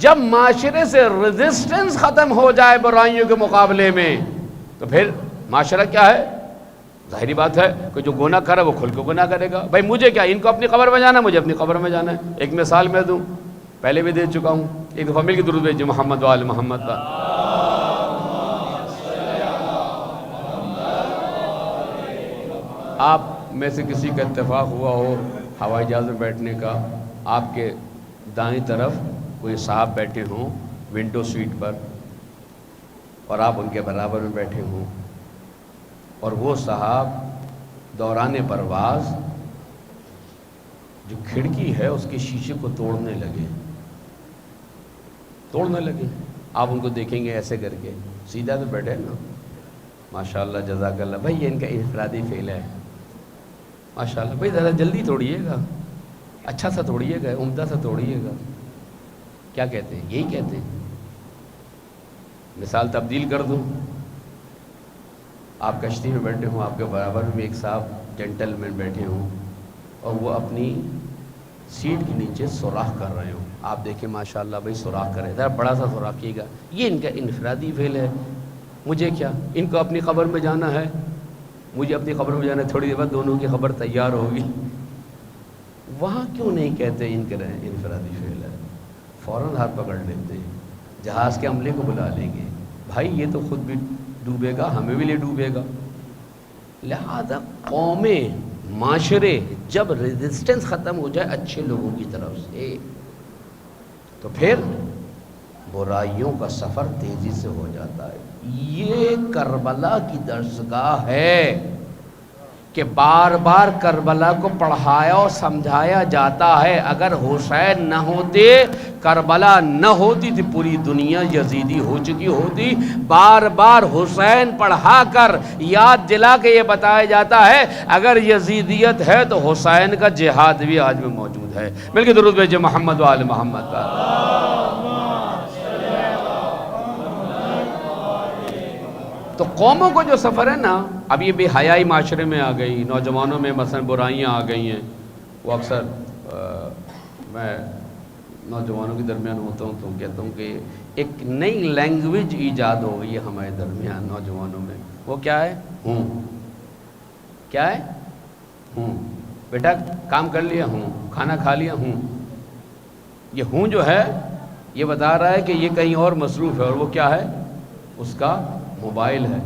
جب معاشرے سے ریزسٹنس ختم ہو جائے برائیوں کے مقابلے میں، تو پھر معاشرہ کیا ہے؟ ظاہری بات ہے کہ جو گناہ کرے وہ کھل کے گناہ کرے گا۔ بھائی مجھے کیا، ان کو اپنی قبر میں جانا ہے، مجھے اپنی قبر میں جانا ہے۔ ایک مثال میں دوں، پہلے بھی دے چکا ہوں، ایک دفعہ مل کے درود بھیجیے محمد وآل محمد کا۔ آپ میں سے کسی کا اتفاق ہوا ہو ہوائی جہاز میں بیٹھنے کا، آپ کے دائیں طرف کوئی صاحب بیٹھے ہوں ونڈو سیٹ پر، اور آپ ان کے برابر میں بیٹھے ہوں، اور وہ صاحب دوران پرواز جو کھڑکی ہے اس کے شیشے کو توڑنے لگے، آپ ان کو دیکھیں گے ایسے کر کے، سیدھا تو بیٹھے نا، ماشاءاللہ جزاک اللہ، بھائی یہ ان کا انفرادی فعل ہے، ماشاءاللہ، بھائی ذرا جلدی توڑیے گا، اچھا سا توڑیے گا، عمدہ سا توڑیے گا۔ کیا کہتے ہیں؟ یہی کہتے ہیں۔ مثال تبدیل کر دوں، آپ کشتی میں بیٹھے ہوں، آپ کے برابر میں ایک صاحب جینٹل مین بیٹھے ہوں، اور وہ اپنی سیٹ کے نیچے سوراخ کر رہے ہوں، آپ دیکھیں ماشاءاللہ بھائی سوراخ کرے، ذرا بڑا سا سوراخ کیے گا، یہ ان کا انفرادی فعل ہے، مجھے کیا، ان کو اپنی قبر میں جانا ہے، مجھے اپنی قبر میں جانا ہے، تھوڑی دیر بعد دونوں کی خبر تیار ہوگی۔ وہاں کیوں نہیں کہتے ان کے انفرادی فعل ہے؟ فوراً ہاتھ پکڑ لیتے ہیں، جہاز کے عملے کو بلا لیں گے، بھائی یہ تو خود بھی ڈوبے گا، ہمیں بھی لے ڈوبے گا۔ لہذا قومیں، معاشرے جب ریزسٹنس ختم ہو جائے اچھے لوگوں کی طرف سے، تو پھر برائیوں کا سفر تیزی سے ہو جاتا ہے۔ یہ کربلا کی درسگاہ ہے کہ بار بار کربلا کو پڑھایا اور سمجھایا جاتا ہے، اگر حسین نہ ہوتے، کربلا نہ ہوتی تو پوری دنیا یزیدی ہو چکی ہوتی۔ بار بار حسین پڑھا کر یاد دلا کے یہ بتایا جاتا ہے اگر یزیدیت ہے تو حسین کا جہاد بھی آج بھی موجود ہے۔ مل کے درود بھیجئے محمد وآل محمد کا۔ تو قوموں کو جو سفر ہے نا، اب یہ بے حیائی معاشرے میں آ گئی، نوجوانوں میں مثلا برائیاں آ گئی ہیں، وہ اکثر میں نوجوانوں کے درمیان ہوتا ہوں تو کہتا ہوں کہ ایک نئی لینگویج ایجاد ہو گئی ہے ہمارے درمیان نوجوانوں میں، وہ کیا ہے؟ ہوں۔ کیا ہے؟ ہوں۔ بیٹا کام کر لیا؟ ہوں۔ کھانا کھا لیا؟ ہوں۔ یہ ہوں جو ہے یہ بتا رہا ہے کہ یہ کہیں اور مصروف ہے، اور وہ کیا ہے؟ اس کا موبائل ہے۔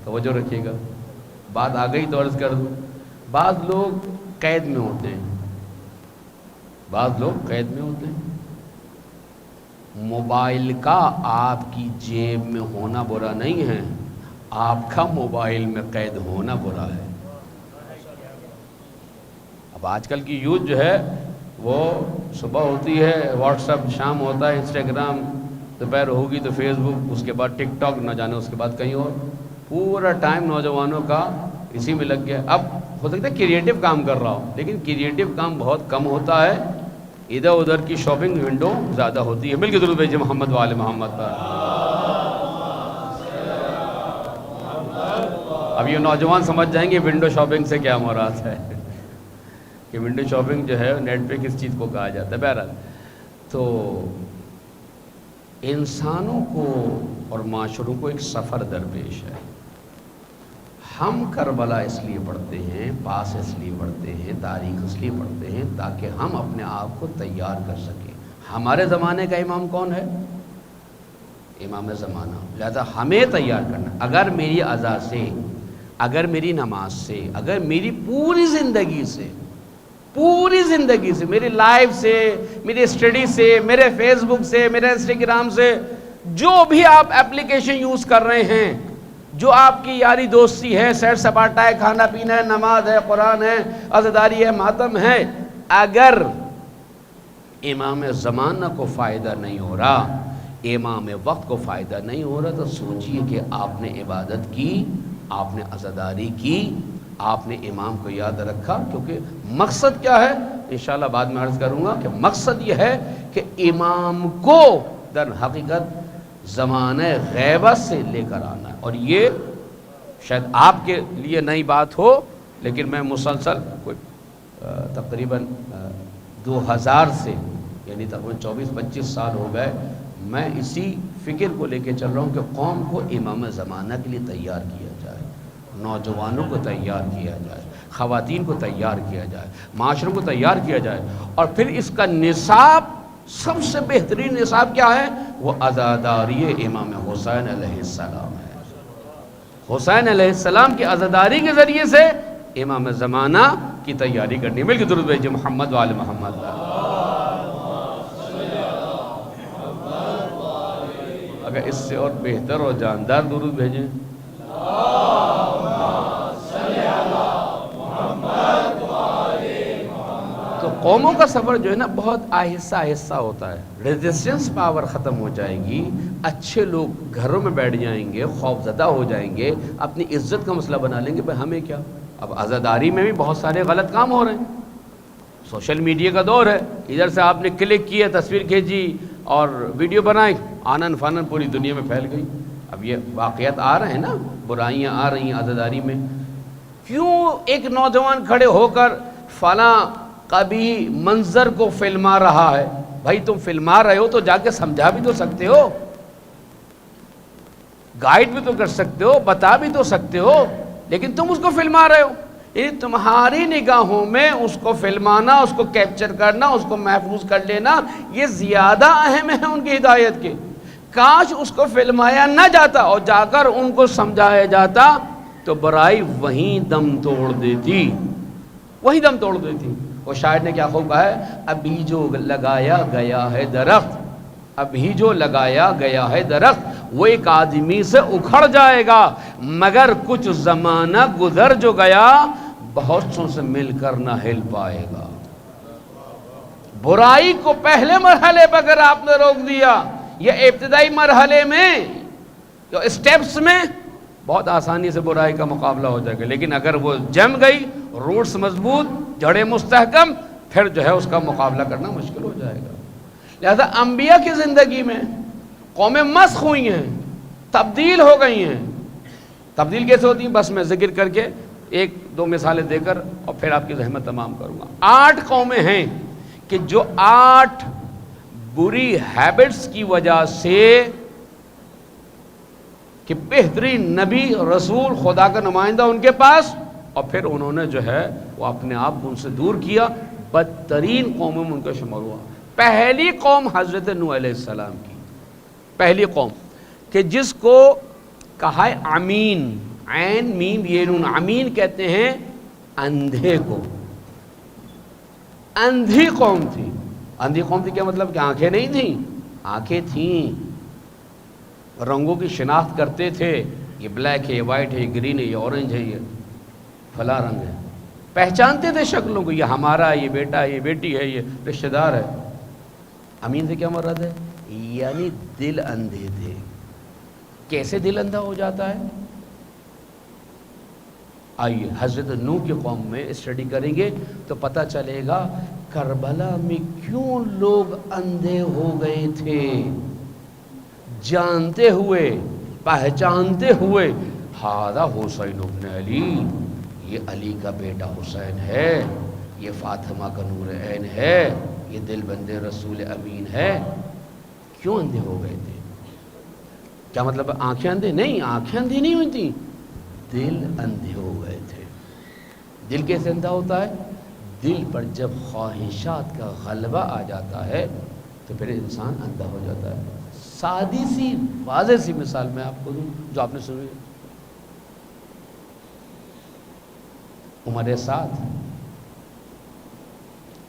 توجہ رکھیے گا، بات آ گئی تو عرض کر دوں، بعض لوگ قید میں ہوتے ہیں، موبائل کا آپ کی جیب میں ہونا برا نہیں ہے، آپ کا موبائل میں قید ہونا برا ہے۔ اب آج کل کی یوتھ جو ہے وہ صبح ہوتی ہے واٹس ایپ، شام ہوتا ہے انسٹاگرام، دوپہر ہوگی تو فیس بک، اس کے بعد ٹک ٹاک، نہ جانے اس کے بعد کہیں اور. پورا ٹائم نوجوانوں کا اسی میں لگ گیا. اب ہو سکتا ہے کریٹو کام کر رہا ہو، لیکن کریٹو کام بہت کم ہوتا ہے، ادھر ادھر کی شاپنگ ونڈو زیادہ ہوتی ہے. مل کے درود بھیجیے محمد وآل محمد پر. اب یہ نوجوان سمجھ جائیں گے ونڈو شاپنگ سے کیا مراد ہے کہ ونڈو شاپنگ جو ہے نیٹ پہ کس چیز کو کہا جاتا ہے. بہرحال تو انسانوں کو اور معاشروں کو ایک سفر درپیش ہے. ہم کربلا اس لیے پڑھتے ہیں، پاس اس لیے پڑھتے ہیں، تاریخ اس لیے پڑھتے ہیں تاکہ ہم اپنے آپ کو تیار کر سکیں. ہمارے زمانے کا امام کون ہے؟ امام زمانہ. لہذا ہمیں تیار کرنا. اگر میری اذا سے، اگر میری نماز سے، اگر میری پوری زندگی سے، میری لائف سے، میری اسٹڈی سے، میرے فیس بک سے، میرے انسٹاگرام سے، جو بھی آپ اپلیکیشن یوز کر رہے ہیں، جو آپ کی یاری دوستی ہے، سیر سپاٹا ہے، کھانا پینا ہے، نماز ہے، قرآن ہے، عزاداری ہے، ماتم ہے، اگر امام زمانہ کو فائدہ نہیں ہو رہا، امام وقت کو فائدہ نہیں ہو رہا، تو سوچئے کہ آپ نے عبادت کی، آپ نے عزاداری کی، آپ نے امام کو یاد رکھا. کیونکہ مقصد کیا ہے انشاءاللہ بعد میں عرض کروں گا کہ مقصد یہ ہے کہ امام کو در حقیقت زمانہ غیبت سے لے کر آنا ہے. اور یہ شاید آپ کے لیے نئی بات ہو، لیکن میں مسلسل کوئی تقریباً 2000 سے، یعنی تقریباً 24-25 سال ہو گئے، میں اسی فکر کو لے کے چل رہا ہوں کہ قوم کو امام زمانہ کے لیے تیار کیا جائے، نوجوانوں کو تیار کیا جائے، خواتین کو تیار کیا جائے، معاشروں کو تیار کیا جائے. اور پھر اس کا نصاب، سب سے بہترین نصاب کیا ہے؟ وہ عزاداری امام حسین علیہ السلام ہے. حسین علیہ السلام کی عزاداری کے ذریعے سے امام زمانہ کی تیاری کرنی. مل کے درود بھیجیے محمد وآل محمد. اگر اس سے اور بہتر اور جاندار درود بھیجیں. تو قوموں کا سفر جو ہے نا بہت آہستہ آہستہ ہوتا ہے. ریزسٹنس پاور ختم ہو جائے گی، اچھے لوگ گھروں میں بیٹھ جائیں گے، خوف زدہ ہو جائیں گے، اپنی عزت کا مسئلہ بنا لیں گے بھئی ہمیں کیا. اب عزاداری میں بھی بہت سارے غلط کام ہو رہے ہیں. سوشل میڈیا کا دور ہے، ادھر سے آپ نے کلک کیا، تصویر کھینچی اور ویڈیو بنائی، آنن فانن پوری دنیا میں پھیل گئی. اب یہ واقعات آ رہے ہیں نا، برائیاں آ رہی ہیں عزاداری میں. کیوں ایک نوجوان کھڑے ہو کر فلاں کبھی منظر کو فلما رہا ہے؟ بھائی تم فلما رہے ہو تو جا کے سمجھا بھی تو سکتے ہو، گائیڈ بھی تو کر سکتے ہو، بتا بھی تو سکتے ہو، لیکن تم اس کو فلما رہے ہو. یعنی تمہاری نگاہوں میں اس کو فلمانا، اس کو کیپچر کرنا، اس کو محفوظ کر لینا، یہ زیادہ اہم ہے ان کی ہدایت کے. کاش اس کو فلمایا نہ جاتا اور جا کر ان کو سمجھایا جاتا تو برائی وہیں دم توڑ دیتی، وہیں دم توڑ دیتی. اور شاعر نے کیا خوب کہا ہے، ابھی جو لگایا گیا ہے درخت، ابھی جو لگایا گیا ہے درخت، وہ ایک آدمی سے اکھڑ جائے گا، مگر کچھ زمانہ گزر جو گیا، بہت سوں سے مل کر نہ ہل پائے گا. برائی کو پہلے مرحلے پر اگر آپ نے روک دیا، یہ ابتدائی مرحلے میں جو اسٹیپس میں، بہت آسانی سے برائی کا مقابلہ ہو جائے گا. لیکن اگر وہ جم گئی، روٹس مضبوط، جڑیں مستحکم، پھر جو ہے اس کا مقابلہ کرنا مشکل ہو جائے گا. لہذا انبیاء کی زندگی میں قومیں مسخ ہوئی ہیں، تبدیل ہو گئی ہیں. تبدیل کیسے ہوتی ہیں؟ بس میں ذکر کر کے 1-2 مثالیں دے کر اور پھر آپ کی زحمت تمام کروں گا. 8 قومیں ہیں کہ جو 8 بری ہیبٹس کی وجہ سے کہ بہترین نبی رسول خدا کا نمائندہ ان کے پاس، اور پھر انہوں نے جو ہے وہ اپنے آپ کو ان سے دور کیا، بدترین قوموں میں ان کا شمار ہوا. پہلی قوم حضرت نوح علیہ السلام کی، پہلی قوم کہ جس کو کہا ہے امین، عین میم یہ نون، امین کہتے ہیں اندھے کو. اندھی قوم تھی. اندھی قوم تھی کیا مطلب؟ کہ آنکھیں نہیں تھیں، آنکھیں تھیں، رنگوں کی شناخت کرتے تھے، یہ بلیک ہے، یہ وائٹ ہے، یہ گرین ہے، یہ اورنج ہے، یہ فلاں رنگ ہے. پہچانتے تھے شکلوں کو، یہ ہمارا ہے، یہ بیٹا ہے، یہ بیٹی ہے، یہ رشتہ دار ہے. امین سے کیا مراد ہے؟ یعنی دل اندھے تھے۔ کیسے دل اندھا ہو جاتا ہے؟ آئیے حضرت نوح کی قوم میں اسٹڈی کریں گے تو پتہ چلے گا کربلا میں کیوں لوگ اندھے ہو گئے تھے، جانتے ہوئے پہچانتے ہوئے ہذا حسین ابن علی، یہ علی کا بیٹا حسین ہے، یہ فاطمہ کا نور عین ہے، یہ دل بند رسول امین ہے، کیوں اندھے ہو گئے تھے؟ کیا مطلب آنکھیں اندھے؟ نہیں، آنکھیں اندھی نہیں ہوئی تھیں، دل اندھے ہو گئے تھے۔ دل کیسے اندھا ہوتا ہے؟ دل پر جب خواہشات کا غلبہ آ جاتا ہے تو پھر انسان اندھا ہو جاتا ہے۔ سادی سی واضح سی مثال میں آپ کو دوں جو آپ نے سنی، عمر سعد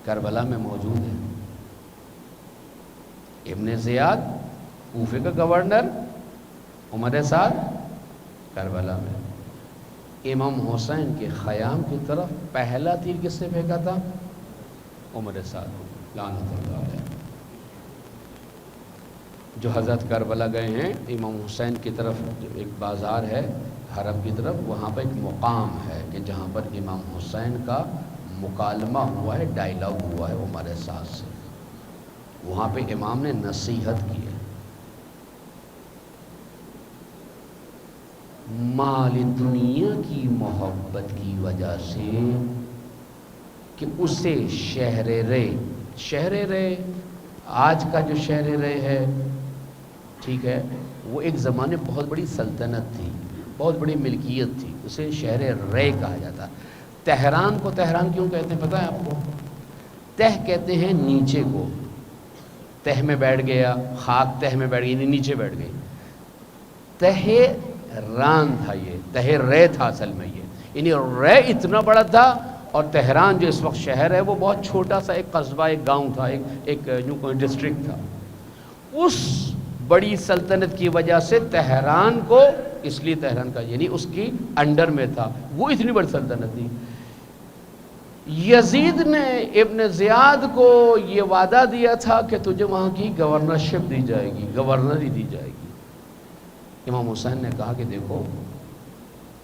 کربلا میں موجود ہے، ابن زیاد کوفے کا گورنر، عمر سعد کربلا میں۔ امام حسین کے خیام کی طرف پہلا تیر کس نے پھینکا تھا؟ عمر سعد لعنت اللہ علیہ۔ جو حضرت کربلا گئے ہیں امام حسین کی طرف، ایک بازار ہے حرم کی طرف، وہاں پر ایک مقام ہے کہ جہاں پر امام حسین کا مکالمہ ہوا ہے، ڈائلاگ ہوا ہے عمر سعد سے، وہاں پہ امام نے نصیحت کی ہے۔ مال دنیا کی محبت کی وجہ سے کہ اسے شہر رے آج کا جو شہر رے ہے، ٹھیک ہے، وہ ایک زمانے بہت بڑی سلطنت تھی، بہت بڑی ملکیت تھی، اسے شہر رے کہا جاتا۔ تہران کو تہران کیوں کہتے ہیں پتہ ہے آپ کو؟ تہ کہتے ہیں نیچے کو، تہ میں بیٹھ گیا، خاک تہ میں بیٹھ گئی، یعنی نیچے بیٹھ گئی۔ تہران تھا، یہ تہرے تھا اصل میں، یہ یعنی رے اتنا بڑا تھا، اور تہران جو اس وقت شہر ہے وہ بہت چھوٹا سا ایک قصبہ، ایک گاؤں تھا، ایک ڈسٹرکٹ تھا۔ اس بڑی سلطنت کی وجہ سے تہران کو، اس لیے تہران کا یعنی اس کی انڈر میں تھا، وہ اتنی بڑی سلطنت تھی۔ یزید نے ابن زیاد کو یہ وعدہ دیا تھا کہ تجھے وہاں کی گورنرشپ دی جائے گی، گورنری دی جائے گی۔ امام حسین نے کہا کہ دیکھو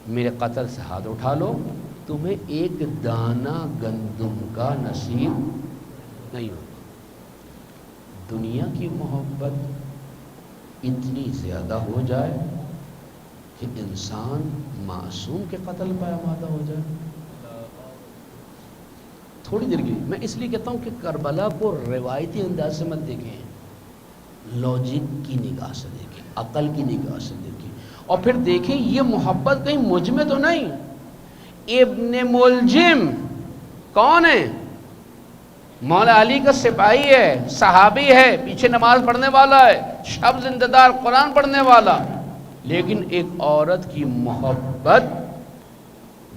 میرے قتل سے ہاتھ اٹھا لو، تمہیں ایک دانہ گندم کا نصیب نہیں ہوگا۔ دنیا کی محبت اتنی زیادہ ہو جائے کہ انسان معصوم کے قتل پہ آمادہ ہو جائے۔ تھوڑی دیر کی میں اس لیے کہتا ہوں کہ کربلا کو روایتی انداز سے مت دیکھیں، لاجک کی نگاہ سے دیکھیں، عقل کی نگاہ سے دیکھیں، اور پھر دیکھیں یہ محبت کہیں مجھ میں تو نہیں۔ ابن ملجم کون ہے؟ مولا علی کا سپاہی ہے، صحابی ہے، پیچھے نماز پڑھنے والا ہے، شب زندہ دار قرآن پڑھنے والا، لیکن ایک عورت کی محبت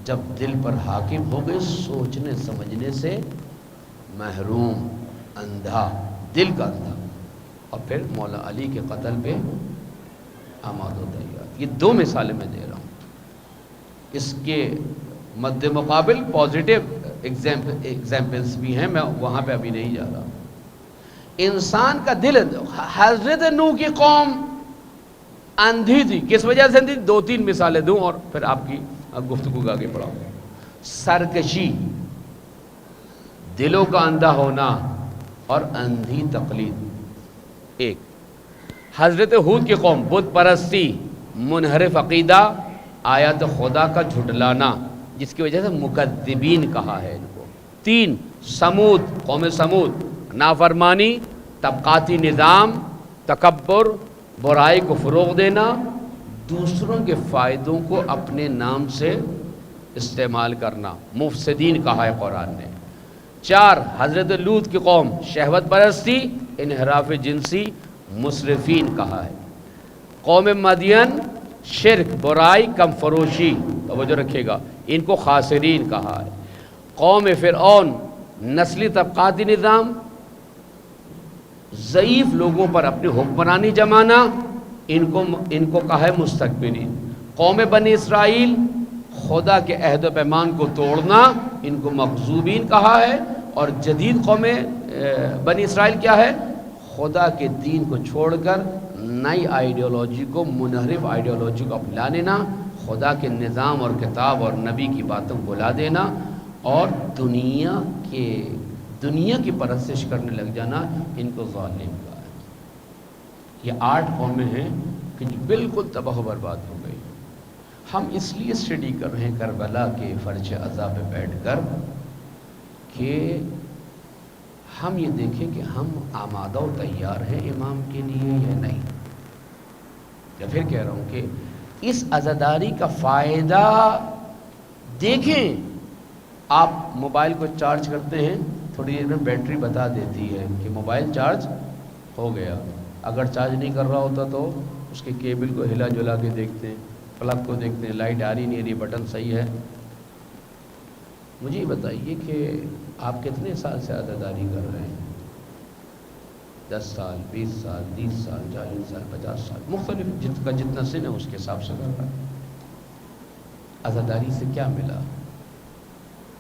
جب دل پر حاکم ہو گئی، سوچنے سمجھنے سے محروم، اندھا، دل کا اندھا، اور پھر مولا علی کے قتل پہ آماد ہوتا ہے۔ یہ دو مثالیں میں دے رہا ہوں، اس کے مد مقابل پازیٹیو ایگزامپلس بھی ہیں، میں وہاں پہ ابھی نہیں جا رہا۔ انسان کا دل، حضرت نوح کی قوم اندھی تھی، کس وجہ سے اندھی؟ دو تین مثالیں دوں اور پھر آپ کی گفتگو کا آگے بڑھاؤں۔ سرکشی، دلوں کا اندھا ہونا، اور اندھی تقلید۔ ایک حضرت ہود کی قوم، بت پرستی، منحرف عقیدہ، آیات خدا کا جھٹلانا، جس کی وجہ سے مکذبین کہا ہے ان کو۔ تین سمود، قوم سمود، نافرمانی، طبقاتی نظام، تکبر، برائی کو فروغ دینا، دوسروں کے فائدوں کو اپنے نام سے استعمال کرنا، مفسدین کہا ہے قرآن نے۔ چار حضرت لوط کی قوم، شہوت پرستی، انحراف جنسی، مسرفین کہا ہے۔ قوم مدین، شرک، برائی، کم فروشی، توجہ رکھیے گا، ان کو خاسرین کہا ہے۔ قوم فرعون، نسلی طبقاتی نظام، ضعیف لوگوں پر اپنی حکمرانی جمانا، ان کو کہا ہے مستکبرین۔ قوم بنی اسرائیل، خدا کے عہد و پیمان کو توڑنا، ان کو مغضوبین کہا ہے۔ اور جدید قوم بنی اسرائیل کیا ہے؟ خدا کے دین کو چھوڑ کر نئی آئیڈیالوجی کو، منحرف آئیڈیالوجی کو اپنا لینا، خدا کے نظام اور کتاب اور نبی کی باتوں کو بلا دینا اور دنیا کی پرستش کرنے لگ جانا، ان کو ظالم کہا ہے۔ یہ 8 قومیں ہیں کہ جو بالکل تباہ و برباد ہو گئی۔ ہم اس لیے اسٹڈی کر رہے ہیں کربلا کے فرش عزا پہ بیٹھ کر کہ ہم یہ دیکھیں کہ ہم آمادہ و تیار ہیں امام کے لیے یا نہیں۔ یا پھر کہہ رہا ہوں کہ اس عزاداری کا فائدہ دیکھیں۔ آپ موبائل کو چارج کرتے ہیں، تھوڑی دیر میں بیٹری بتا دیتی ہے کہ موبائل چارج ہو گیا۔ اگر چارج نہیں کر رہا ہوتا تو اس کے کیبل کو ہلا جلا کے دیکھتے ہیں، پلگ کو دیکھتے ہیں، لائٹ آ رہی نہیں آ رہی، بٹن صحیح ہے۔ مجھے یہ بتائیے کہ آپ کتنے سال سے عزاداری کر رہے ہیں؟ 10 سال، 20 سال، 30 سال، 40 سال، 50 سال، مختلف جتنا سن ہے اس کے حساب سے کر رہا ہے۔ عزاداری سے کیا ملا؟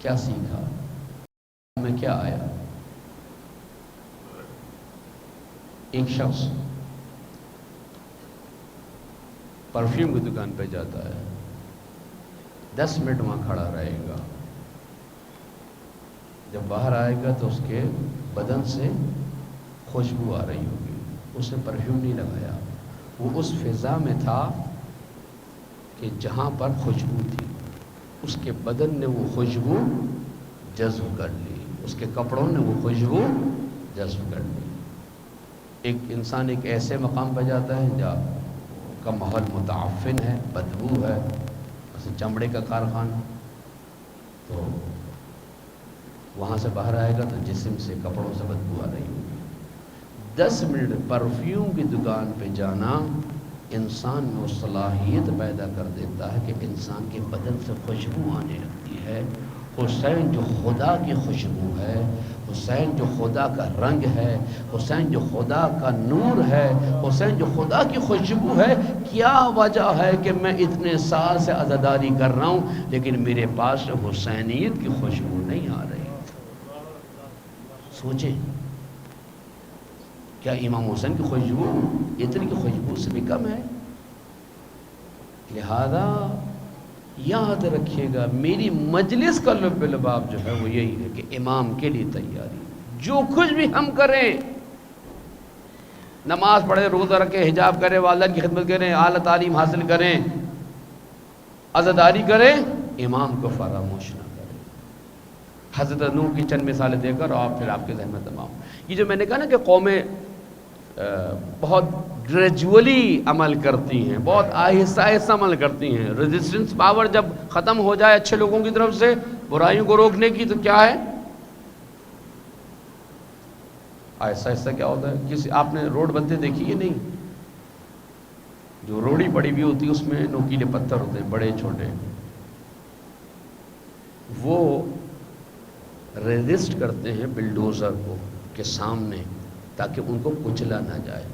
کیا سیکھا؟ میں کیا آیا؟ ایک شخص پرفیوم کی دکان پہ جاتا ہے، 10 منٹ وہاں کھڑا رہے گا، جب باہر آئے گا تو اس کے بدن سے خوشبو آ رہی ہوگی، اس نے پرفیوم نہیں لگایا، وہ اس فضا میں تھا کہ جہاں پر خوشبو تھی، اس کے بدن نے وہ خوشبو جذب کر لی، اس کے کپڑوں نے وہ خوشبو جذب کر لی۔ ایک انسان ایک ایسے مقام پہ جاتا ہے جہاں کا ماحول متعفن ہے، بدبو ہے، جیسے چمڑے کا کارخانہ، تو وہاں سے باہر آئے گا تو جسم سے، کپڑوں سے بدبو آ رہی ہوگی۔ 10 منٹ پرفیوم کی دکان پہ جانا انسان میں وہ صلاحیت پیدا کر دیتا ہے کہ انسان کے بدن سے خوشبو آنے لگتی ہے۔ حسین جو خدا کی خوشبو ہے، حسین جو خدا کا رنگ ہے، حسین جو خدا کا نور ہے، حسین جو خدا کی خوشبو ہے۔ کیا وجہ ہے کہ میں اتنے سال سے عزاداری کر رہا ہوں لیکن میرے پاس حسینیت کی خوشبو نہیں آ رہی؟ سوچیں، کیا امام حسین کی خوشبو اتنی کی خوشبو سے بھی کم ہے؟ لہذا یاد رکھیے گا، میری مجلس کا لب لباب جو ہے وہ یہی ہے کہ امام کے لیے تیاری، جو کچھ بھی ہم کریں، نماز پڑھیں، روزہ رکھیں، حجاب کریں، والدین کی خدمت کریں، اعلیٰ تعلیم حاصل کریں، عزاداری کریں، امام کو فراموش نہ کریں۔ حضرت نوح کی چند مثالیں دے کر اور پھر آپ کے ذہن میں تمام، یہ جو میں نے کہا نا کہ قومیں بہت گریجولی عمل کرتی ہیں، بہت آہستہ آہستہ عمل کرتی ہیں، ریزسٹنس پاور جب ختم ہو جائے اچھے لوگوں کی طرف سے برائیوں کو روکنے کی، تو کیا ہے؟ آہستہ آہستہ کیا ہوتا ہے؟ آپ نے روڈ بنتے دیکھی ہے نہیں؟ جو روڑی پڑی ہوئی ہوتی ہے اس میں نوکیلے پتھر ہوتے ہیں، بڑے چھوٹے، وہ ریزسٹ کرتے ہیں بلڈوزر کو کے سامنے تاکہ ان کو کچلا نہ جائے۔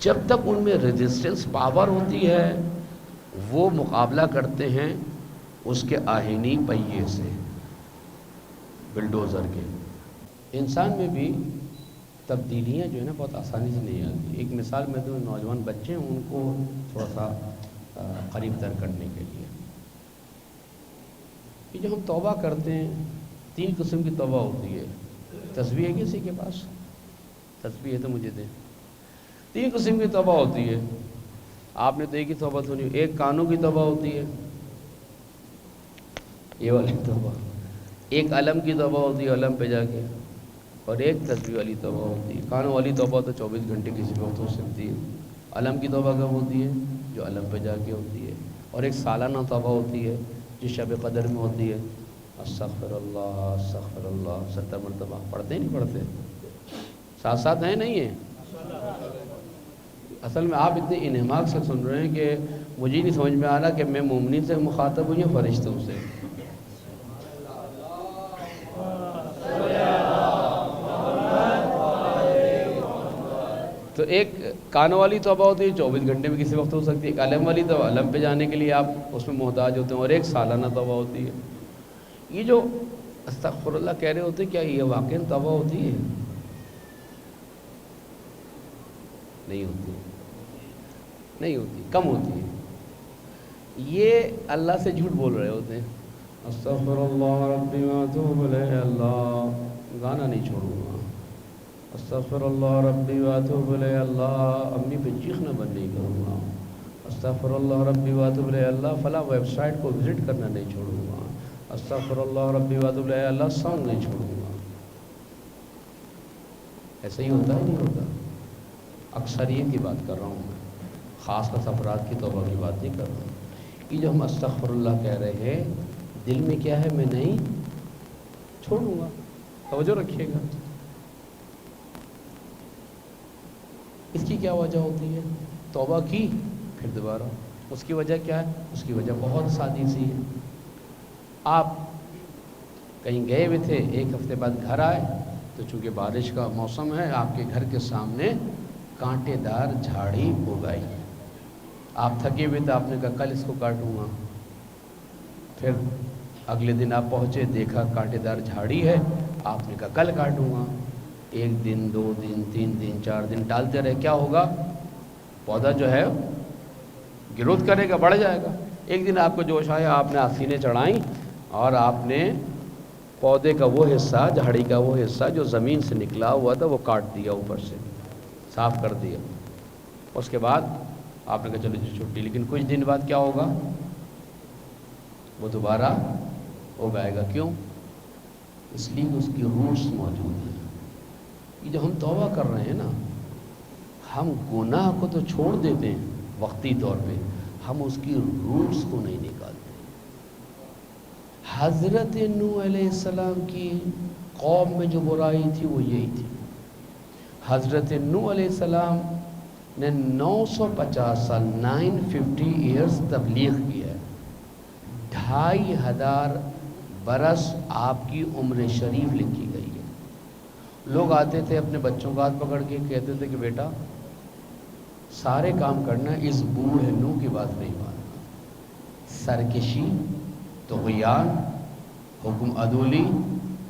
جب تک ان میں ریزسٹنس پاور ہوتی ہے وہ مقابلہ کرتے ہیں اس کے آہنی پہیے سے، بلڈوزر کے۔ انسان میں بھی تبدیلیاں جو ہے نا بہت آسانی سے نہیں آتی۔ ایک مثال میں دوں، نوجوان بچے ہیں ان کو تھوڑا سا قریب تر کرنے کے لیے، کہ جو ہم توبہ کرتے ہیں 3 قسم کی توبہ ہوتی ہے۔ تسبیح ہے کسی کے پاس؟ تسبیح ہے تو مجھے دیں۔ 3 قسم کی توبہ ہوتی ہے، آپ نے تو ایک ہی توبہ سنی، ایک کانوں کی توبہ ہوتی ہے، یہ والی توبہ، ایک علم کی توبہ ہوتی ہے علم پہ جا کے، اور ایک تسبیح والی توبہ ہوتی ہے۔ کانوں والی توبہ تو 24 گھنٹے کسی وقت ہو سکتی ہے، علم کی توبہ کب ہوتی ہے؟ جو علم پہ جا کے ہوتی ہے، اور ایک سالانہ توبہ ہوتی ہے جو شب قدر میں ہوتی ہے، استغفر اللہ 70 مرتبہ پڑھتے نہیں پڑھتے؟ ساتھ ساتھ ہیں نہیں ہیں؟ اصل میں آپ اتنے انہماک سے سن رہے ہیں کہ مجھے نہیں سمجھ میں آ رہا کہ میں مومنین سے مخاطب ہوں یا فرشتوں سے۔ تو ایک کانوں والی توبہ ہوتی ہے 24 گھنٹے میں کسی وقت ہو سکتی ہے، ایک علم والی توبہ علم پہ جانے کے لیے آپ اس میں محتاج ہوتے ہیں، اور ایک سالانہ توبہ ہوتی ہے۔ یہ جو استغفر اللہ کہہ رہے ہوتے ہیں، کیا یہ واقعی توبہ ہوتی ہے؟ نہیں ہوتی، نہیں ہوتی، کم ہوتی ہے۔ یہ اللہ سے جھوٹ بول رہے ہوتے ہیں، استغفر اللہ ربی واتوب الیہ، اللہ گانا نہیں چھوڑوں گا، استغفر اللہ ربی واتوب الیہ، اللہ امی پہ چیخنا بند نہیں کروں گا، استغفر اللہ ربی واتوب الیہ، اللہ فلاں ویب سائٹ کو وزٹ کرنا نہیں چھوڑوں گا، استغفر اللہ ربی واتوب الیہ، اللہ سانگ نہیں چھوڑوں گا۔ ایسا ہی ہوتا ہے نہیں ہوتا؟ اکثریت کی بات کر رہا ہوں میں، خاص طور سے افراد کی توبہ کی بات نہیں کر رہا ہوں۔ یہ جو ہم استغفر اللہ کہہ رہے ہیں، دل میں کیا ہے؟ میں نہیں چھوڑوں گا، توجہ رکھیے گا۔ اس کی کیا وجہ ہوتی ہے؟ توبہ کی پھر دوبارہ، اس کی وجہ کیا ہے؟ اس کی وجہ بہت سادی سی ہے۔ آپ کہیں گئے ہوئے تھے، ایک ہفتے بعد گھر آئے تو چونکہ بارش کا موسم ہے، آپ کے گھر کے سامنے کانٹے دار جھاڑی اگائی، آپ تھکے ہوئے تھے، آپ نے کہا کل اس کو کاٹوں گا۔ پھر اگلے دن آپ پہنچے، دیکھا کانٹے دار جھاڑی ہے، آپ نے کہا کل کاٹوں گا۔ ایک دن، 2 دن، 3 دن، 4 دن ٹالتے رہے، کیا ہوگا؟ پودا جو ہے گروتھ کرے گا، بڑھ جائے گا۔ ایک دن آپ کو جوش آیا، آپ نے آستینیں چڑھائیں اور آپ نے پودے کا وہ حصہ، جھاڑی کا وہ حصہ جو زمین سے نکلا ہوا تھا وہ کاٹ دیا، اوپر سے صاف کر دیا۔ اس کے بعد آپ نے کہا چلو جی چھٹی، لیکن کچھ دن بعد کیا ہوگا؟ وہ دوبارہ اگائے گا۔ کیوں؟ اس لیے کہ اس کی روٹس موجود ہیں۔ یہ جو ہم توبہ کر رہے ہیں نا، ہم گناہ کو تو چھوڑ دیتے ہیں وقتی طور پہ، ہم اس کی روٹس کو نہیں نکالتے۔ حضرت نوح علیہ السلام کی قوم میں جو برائی تھی وہ یہی تھی۔ حضرت نوح علیہ السلام نے 950 سال 950 ایئرز تبلیغ کی ہے، 2500 برس آپ کی عمر شریف لکھی گئی ہے۔ لوگ آتے تھے اپنے بچوں کا ہاتھ پکڑ کے، کہتے تھے کہ بیٹا سارے کام کرنا، اس بوڑھے نوح کی بات نہیں ماننا۔ سرکشی، طغیان، حکم عدولی،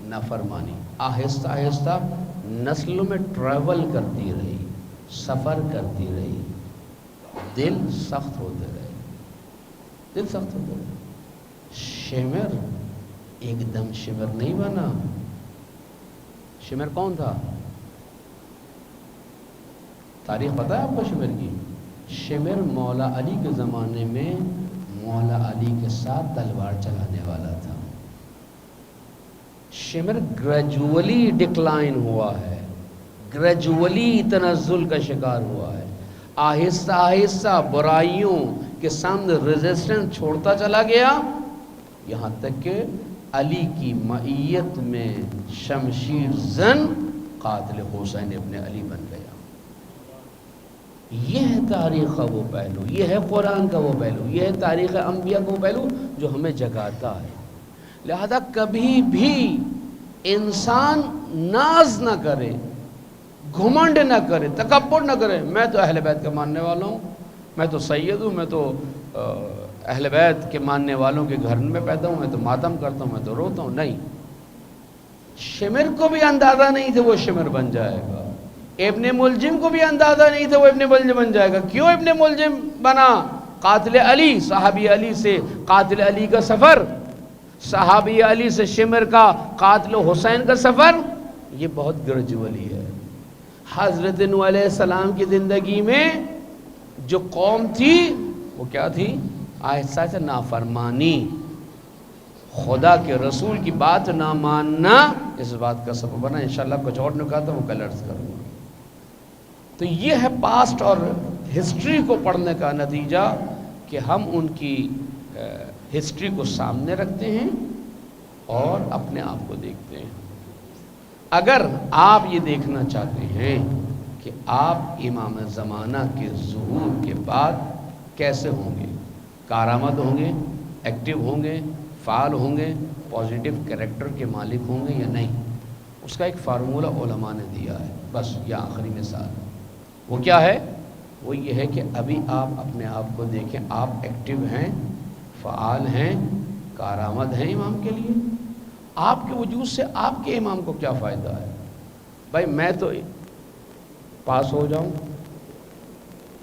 نافرمانی، آہستہ آہستہ نسلوں میں ٹریول کرتی رہی، سفر کرتی رہی، دل سخت ہوتے رہے، دل سخت ہوتے رہے۔ شمر ایک دم شمر نہیں بنا۔ شمر کون تھا؟ تاریخ پتہ ہے آپ کو شمر کی؟ شمر مولا علی کے زمانے میں مولا علی کے ساتھ تلوار چلانے والا تھا۔ شمر گریجولی ڈکلائن ہوا ہے، گریجولی تنزل کا شکار ہوا ہے، آہستہ آہستہ برائیوں کے سامنے ریزسٹنس چھوڑتا چلا گیا، یہاں تک کہ علی کی معیت میں شمشیر زن قاتل حسین ابن علی بن گیا۔ یہ ہے تاریخ کا وہ پہلو، یہ ہے قرآن کا وہ پہلو، یہ ہے تاریخ انبیاء کا وہ پہلو جو ہمیں جگاتا ہے۔ لہذا کبھی بھی انسان ناز نہ کرے، گھمنڈ نہ کرے، تکبر نہ کرے، میں تو اہل بیت کا ماننے والا ہوں، میں تو سید ہوں، میں تو اہل بیت کے ماننے والوں کے گھر میں پیدا ہوں، میں تو ماتم کرتا ہوں، میں تو روتا ہوں۔ نہیں، شمر کو بھی اندازہ نہیں تھا وہ شمر بن جائے گا، ابن ملجم کو بھی اندازہ نہیں تھا وہ ابن ملجم بن جائے گا۔ کیوں ابن ملجم بنا؟ قاتل علی، صحابی علی سے قاتل علی کا سفر، صحابی علی سے شمر کا قاتل حسین کا سفر، یہ بہت گریجولی ہے۔ حضرت نوح علیہ السلام کی زندگی میں جو قوم تھی وہ کیا تھی؟ آہستہ سے نافرمانی، خدا کے رسول کی بات نہ ماننا اس بات کا سبب بنا۔ انشاءاللہ کچھ اور نکاتا وہ کل عرض کروں گا۔ تو یہ ہے پاسٹ اور ہسٹری کو پڑھنے کا نتیجہ کہ ہم ان کی ہسٹری کو سامنے رکھتے ہیں اور اپنے آپ کو دیکھتے ہیں۔ اگر آپ یہ دیکھنا چاہتے ہیں کہ آپ امام زمانہ کے ظہور کے بعد کیسے ہوں گے، کارآمد ہوں گے، ایکٹیو ہوں گے، فعال ہوں گے، پازیٹیو کریکٹر کے مالک ہوں گے یا نہیں، اس کا ایک فارمولہ علماء نے دیا ہے، بس یہ آخری مثال۔ وہ کیا ہے؟ وہ یہ ہے کہ ابھی آپ اپنے آپ کو دیکھیں، آپ ایکٹیو ہیں، فعال ہیں، کارآمد ہیں امام کے لیے؟ آپ کے وجود سے آپ کے امام کو کیا فائدہ ہے؟ بھائی میں تو پاس ہو جاؤں،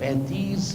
35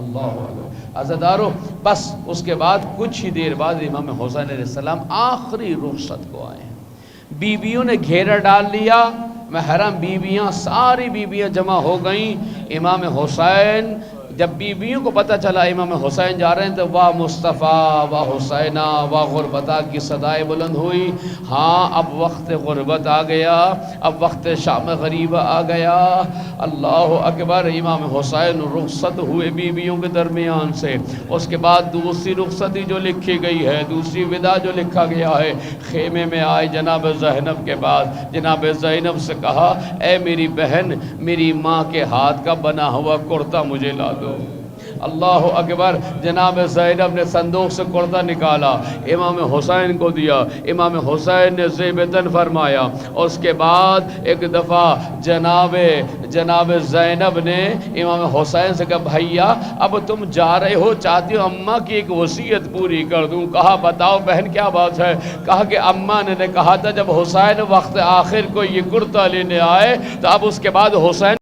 اللہ اکبر۔ عزادارو بس اس کے بعد کچھ ہی دیر بعد امام حسین علیہ السلام آخری رخصت کو آئے ہیں۔ بیویوں نے گھیرا ڈال لیا، محرم بیویاں ساری بیویاں جمع ہو گئیں۔ امام حسین جب بیویوں کو پتہ چلا امام حسین جا رہے ہیں تو واہ مصطفیٰ واہ حسینہ واہ غربتہ کی صدائیں بلند ہوئی۔ ہاں اب وقت غربت آ گیا، اب وقت شام غریب آ گیا۔ اللہ اکبر۔ امام حسین رخصت ہوئے بیویوں کے درمیان سے۔ اس کے بعد دوسری رخصتی جو لکھی گئی ہے، دوسری وداع جو لکھا گیا ہے، خیمے میں آئے جناب زینب کے بعد جناب زینب سے کہا اے میری بہن، میری ماں کے ہاتھ کا بنا ہوا کرتا مجھے لا دو۔ اللہ اکبر۔ جناب زینب نے صندوق سے کرتا نکالا، امام حسین کو دیا، امام حسین نے زیب تن فرمایا۔ اس کے بعد ایک دفعہ جناب زینب نے امام حسین سے کہا بھائیا اب تم جا رہے ہو، چاہتی ہو اماں کی ایک وصیت پوری کر دوں؟ کہا بتاؤ بہن کیا بات ہے؟ کہا کہ اماں نے کہا تھا جب حسین وقت آخر کو یہ کرتا لینے آئے تو اب اس کے بعد حسین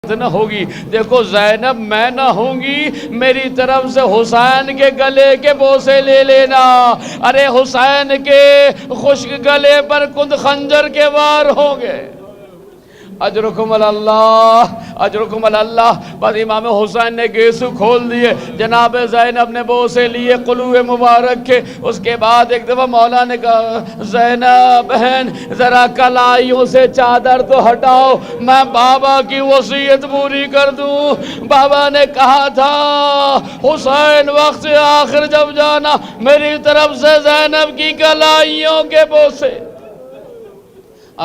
نہ ہوگی۔ دیکھو زینب میں نہ ہوں گی، میری طرف سے حسین کے گلے کے بوسے لے لینا۔ ارے حسین کے خشک گلے پر خود خنجر کے وار ہوں گے۔ اجرکم اللہ اجرکم اللہ۔ بس امام حسین نے گیسو کھول دیے، جناب زینب نے بوسے لیے قلوع مبارک کے۔ اس کے بعد ایک دفعہ مولا نے کہا زینب بہن ذرا کلائیوں سے چادر تو ہٹاؤ، میں بابا کی وصیت پوری کر دوں۔ بابا نے کہا تھا حسین وقت آخر جب جانا میری طرف سے زینب کی کلائیوں کے بوسے۔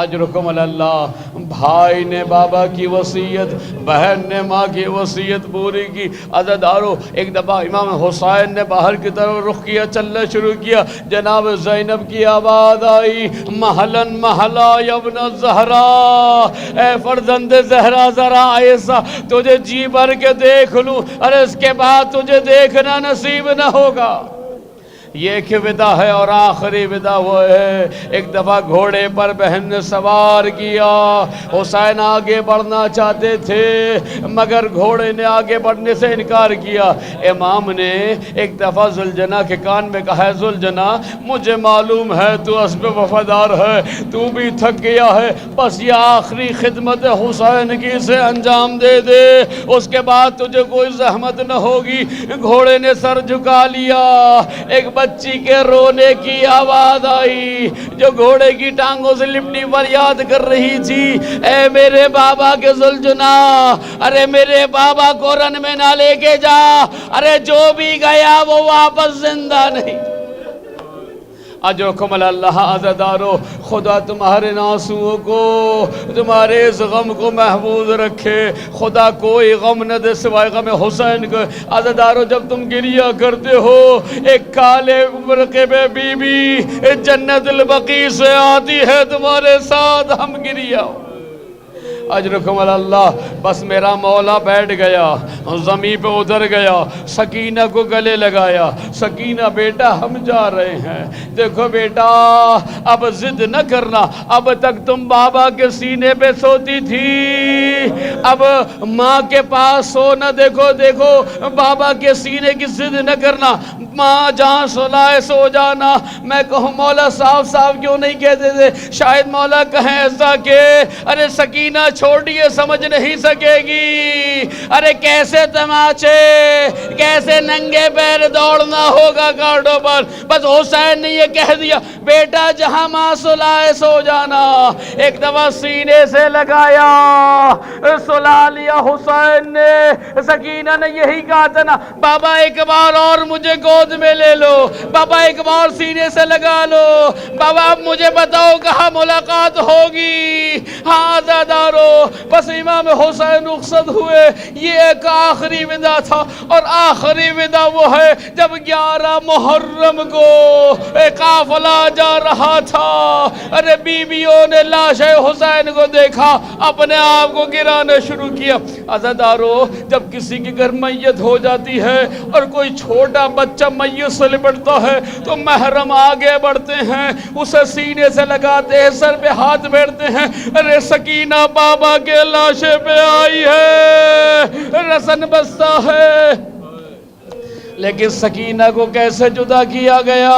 اجرکم اللہ۔ بھائی نے بابا کی وصیت، بہن نے ماں کی وصیت پوری کی۔ عزادارو ایک دفعہ امام حسین نے باہر کی طرف رخ کیا، چلنا شروع کیا، جناب زینب کی آواز آئی محلن محلا یا ابن الزہرا، اے فرزند زہرا ذرا ایسا تجھے جی بھر کے دیکھ لوں، ارے اس کے بعد تجھے دیکھنا نصیب نہ ہوگا۔ یہ ایک وداع ہے اور آخری وداع وہ ہے۔ ایک دفعہ گھوڑے پر بہن نے سوار کیا، حسین آگے بڑھنا چاہتے تھے مگر گھوڑے نے آگے بڑھنے سے انکار کیا۔ امام نے ایک دفعہ ذوالجناح کے کان میں کہا ہے ذوالجناح مجھے معلوم ہے تو اسب وفادار ہے، تو بھی تھک گیا ہے، بس یہ آخری خدمت حسین کی اسے انجام دے دے، اس کے بعد تجھے کوئی زحمت نہ ہوگی۔ گھوڑے نے سر جھکا لیا، ایک بچی کے رونے کی آواز آئی جو گھوڑے کی ٹانگوں سے لپٹی فریاد کر رہی تھی اے میرے بابا کے ذوالجناح، ارے میرے بابا کو رن میں نہ لے کے جا، ارے جو بھی گیا وہ واپس زندہ نہیں۔ اجرکم اللہ۔ عزادارو خدا تمہارے آنسوؤں کو، تمہارے اس غم کو محفوظ رکھے، خدا کوئی غم نہ دے سوائے غم حسین کو۔ عزادارو جب تم گریہ کرتے ہو ایک کالے برقع پہ بی بی جنت البقیع سے آتی ہے تمہارے ساتھ ہم گریہ۔ اجرکم اللہ۔ بس میرا مولا بیٹھ گیا، زمین پہ اتر گیا، سکینہ کو گلے لگایا، سکینہ بیٹا ہم جا رہے ہیں، دیکھو بیٹا اب ضد نہ کرنا، اب تک تم بابا کے سینے پہ سوتی تھی، اب ماں کے پاس سونا، دیکھو دیکھو بابا کے سینے کی ضد نہ کرنا، ماں جہاں سلائے سو جانا۔ میں کہوں مولا صاف صاف کیوں نہیں کہتے تھے؟ شاید مولا کہیں ایسا کہ ارے سکینہ چھوڑیے سمجھ نہیں سکے گی، ارے کیسے تماچے، کیسے ننگے پیر دوڑنا ہوگا گاڑوں پر۔ بس حسین نے یہ کہہ دیا بیٹا جہاں ماں سلائے سو جانا۔ ایک دفعہ سینے سے لگایا، سلا لیا حسین نے۔ سکینہ نے یہی کہا تھا نا بابا ایک بار اور مجھے گود میں لے لو، بابا ایک بار سینے سے لگا لو، بابا اب مجھے بتاؤ کہاں ملاقات ہوگی۔ ہاں عزادارو بس امام حسین رخصت ہوئے، یہ ایک آخری وداع تھا، اور آخری وداع وہ ہے جب 11 محرم کو قافلہ جا رہا تھا، ارے بیویوں نے لاش حسین کو دیکھا، اپنے آپ کو گرانا شروع کیا۔ عزادارو جب کسی کے گھر میت ہو جاتی ہے اور کوئی چھوٹا بچہ میت سے لپٹتا ہے تو محرم آگے بڑھتے ہیں، اسے سینے سے لگاتے ہیں، سر پہ ہاتھ پھیرتے ہیں، ارے سکینہ بابا کے لاشے پہ آئی ہے، رسن بستہ ہے۔ لیکن سکینہ کو کیسے جدا کیا گیا؟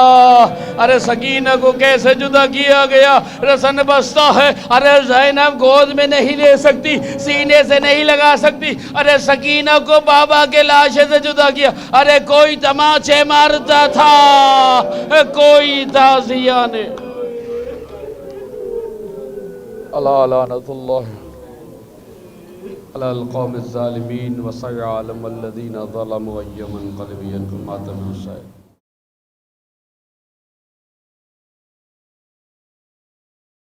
ارے سکینہ کو کیسے جدا کیا گیا؟ رسن بستہ ہے، ارے زینب گود میں نہیں لے سکتی، سینے سے نہیں لگا سکتی، ارے سکینہ کو بابا کے لاشے سے جدا کیا۔ ارے کوئی تماچے مارتا تھا، کوئی تعزیہ نے۔ اللہ لعنت اللہ علی القوم الظالمین وسيعلم الذين ظلموا أي منقلب ينقلبون.